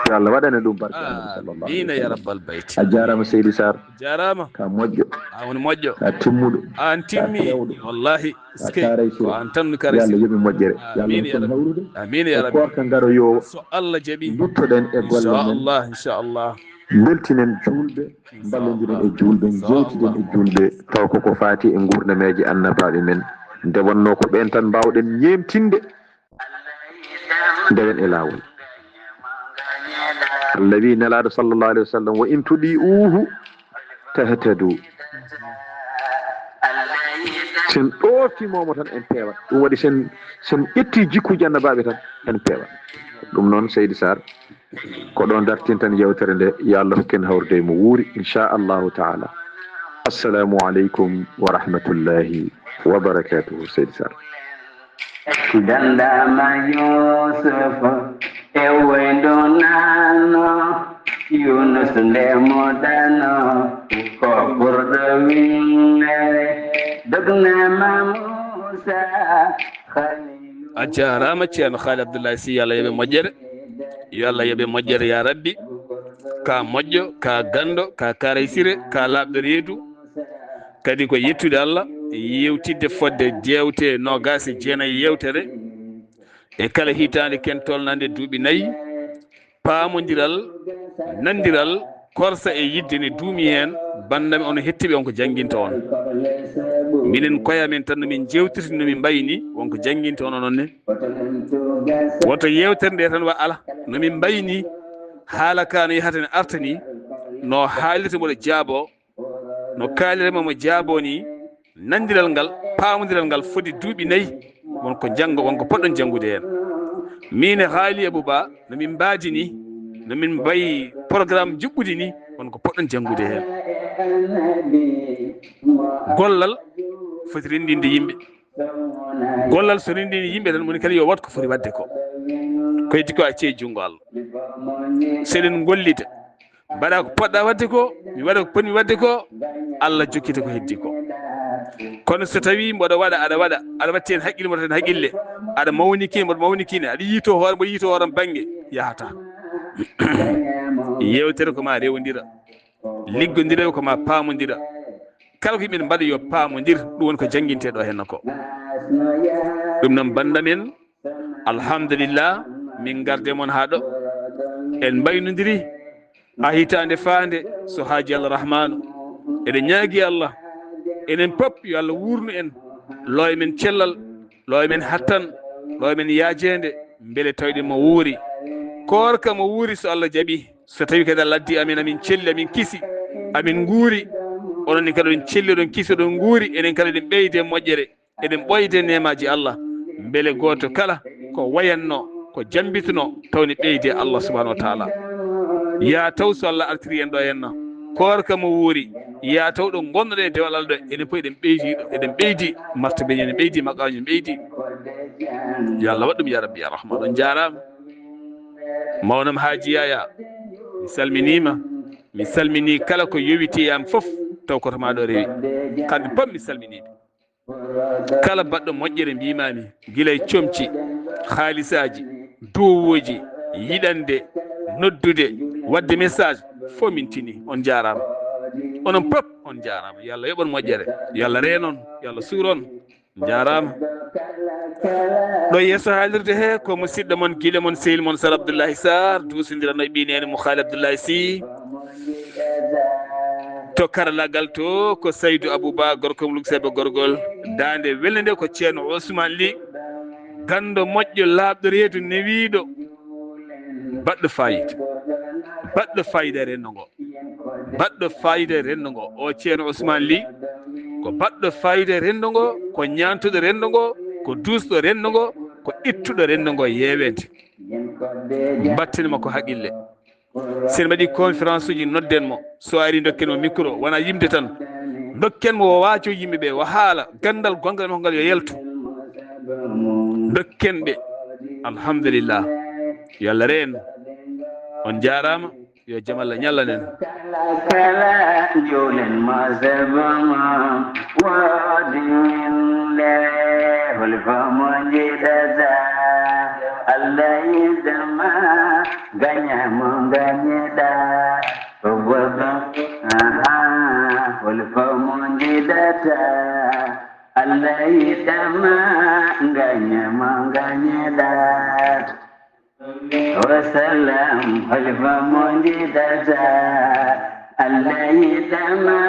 yo Allah waɗane ɗum barke annabi sallllahu آمين alayhi يا wa رب البيت sallam. a jarama Seydi Sarr جارامة ka moƴƴo أون موجو ka timmuɗo أن تمي والله ka سكي taray sir وأن تم yo Allah كارثة yoɓi moƴƴere yo Allah آمين يا hokkon رب hawrude آمين يا e رب korka ngaro yo سو الله جبي duttoɗen e إن golle شاء men الله إن شاء الله beltinen julɓe ballodiren e julɓe jewtiden e julɓe taw koko fati e gurnameje annabaɓe men nde wonno ko ɓen tan mbawɗen ñemtinde ndewen e lawol Allah wi nelaɗo sallllahu alayhi wa sallam wa in tuɗi'uhu tahtadu sen ɗofimomo tan en peewat ɗum waɗi sen ƴetti jikkuji annabaɓe tan en peewat ɗum noon Seydi Sarr ko ɗon dartintan yewtere nde yo Allah hokken hawrude mo wuuri inchallahu taala. Assalamu aleykum wa rahmatullahi wa barakatuhu. Seydi Sarr dandama Yusuf e waydo nano Yunus ndemo dano ko ɓurɗo winnere dognama Musa a jarama ceerno Haali Abdoulaye Sy yo Allah yoɓe moƴƴere yo Allah yoɓe moƴƴere ya rabbi ka moƴƴo ka gando ka karaysire ka laaɓɗo reedu kadi ko yettude Allah yewtidde fodde jewte nogas e jeenayyi yewtere e kala hitande ken tolnande duuɓi 4 paamodiral nandiral korsa e yidde ne duumi hen bandami ono hettiɓe wonko jangguinta on minen koyamen tan nomin jewtirti nomin mbayni wonko jangguinta on onon ne woto yewtere nde tan wa ala nomin mbayni haala ka no yahata ne artani no haalirta mboɗo jaabo no kaalirema mo jaabo ni nandiral ngal paamodiral ngal foti duuɓi 4 wonko janggo wonko poɗɗon janggude hen min e Haali Abou Ba nomin mbadini nomin mbayi programme juɓɓudi ni wonko poɗɗon janggude hen gollal foti rendinde yimɓe gollal so rendini yimɓe tan moni kadi yo wat ko foti wadde ko heddi ko acci e junggo Allah seɗen gollita mbaɗa ko poɗɗa wadde ko mi waɗa ko ponmi wadde ko Allah jokkita ko heddi ko kono so tawi mboɗo waɗa aɗa watti hen haqqille mboɗo tan haqqille aɗa mawnikine mboɗo mawnikine aɗa yiito hoore mboɗo yiito hooram banggue yahata yewtere koma rewdira liggodira koma paamodira kala ko yimɓe mbaɗa yo paamodir ɗum woni ko jangguinteɗo henna ko ɗum noon bandamen alhamdulillah min garde moon ha ɗo en mbaynodiri ha hitande fande so haaji Allah rahmanu eɗen ñaagui Allah enen pop yo Allah wurnu en looya men cellal looya men hattan looya men yaajede beele tawɗen mo wuuri korka mo wuuri so Allah jaaɓi so tawi kadi Allah addi amin amin celli amin kiisi amin guuri onon ni kadi oɗon celli oɗon kiisi oɗon guuri enen kadi eɗen ɓeyde moƴƴere eɗen ɓoyde nemaji Allah beele goto kala ko wayanno ko jambituno tawni ɓeyde Allah subahanahu wa taala ya taw so Allah artiri en ɗo henna korka mo wuuri ya taw ɗo gonnoɗe e dewal Allah ɗo eɗen fof eɗen ɓeydi ɗo eɗen ɓeydi martabe eɗen ɓeydi maqaji en ɓeydi yo Allah waɗɗum ya rabbi ya rahman on jarama mawnam Haaji Yaya mi salminima mi salmini kala ko yowitiyam foof taw koto ma ɗo rewi kamɓe pam mi salminiɓe kala baɗɗo moƴƴere mbimami guilay comci haalisaji duwoji yiɗande noddude wadde message fo min tini on jarama onon pop on jarama yo Allah yoɓon moƴƴere yo Allah reenon yo Allah suuron jarama ɗo yesso haalirde he ko musidɗo moon guiɗo moon sehil moon Sar Abdoullahi Sarr duusidirano e ɓineni mo Haali Abdoullahi Sy to karallagal to ko Saydou Abouba gorko mo lugseɓe gorgol dande welnde ko ceerno Ousmane Ly gando moƴƴo laaɓɗo reedu newiɗo baɗɗo fayida baɗɗo fayida e renndo ngo baɗɗo fayida e renndo ngo o ceerno Ousmane Ly ko baɗɗo fayida e renndo ngo ko ñaantuɗo renndo ngo ko duusɗo renndo ngo ko ittuɗo renndo ngo yeewede mbattenima ko haqqille sen mbaɗi conférence uji nodden mo so ari dokken mo micro wona yimde tan dokken mo o waaco yimɓeɓe o haala gandal gongal mo ngal yo yaltu dokken ɓe alhamdulillah yo Allah reen on jarama yo jaam Allah ñallanen kala jolen mazabama wadinle holfamo jidada Allah yidama ganyamo ganyeda waba holfamo jidada Allah yidama ganyamo ganyeda wasalam halfa monjidata Allah yidama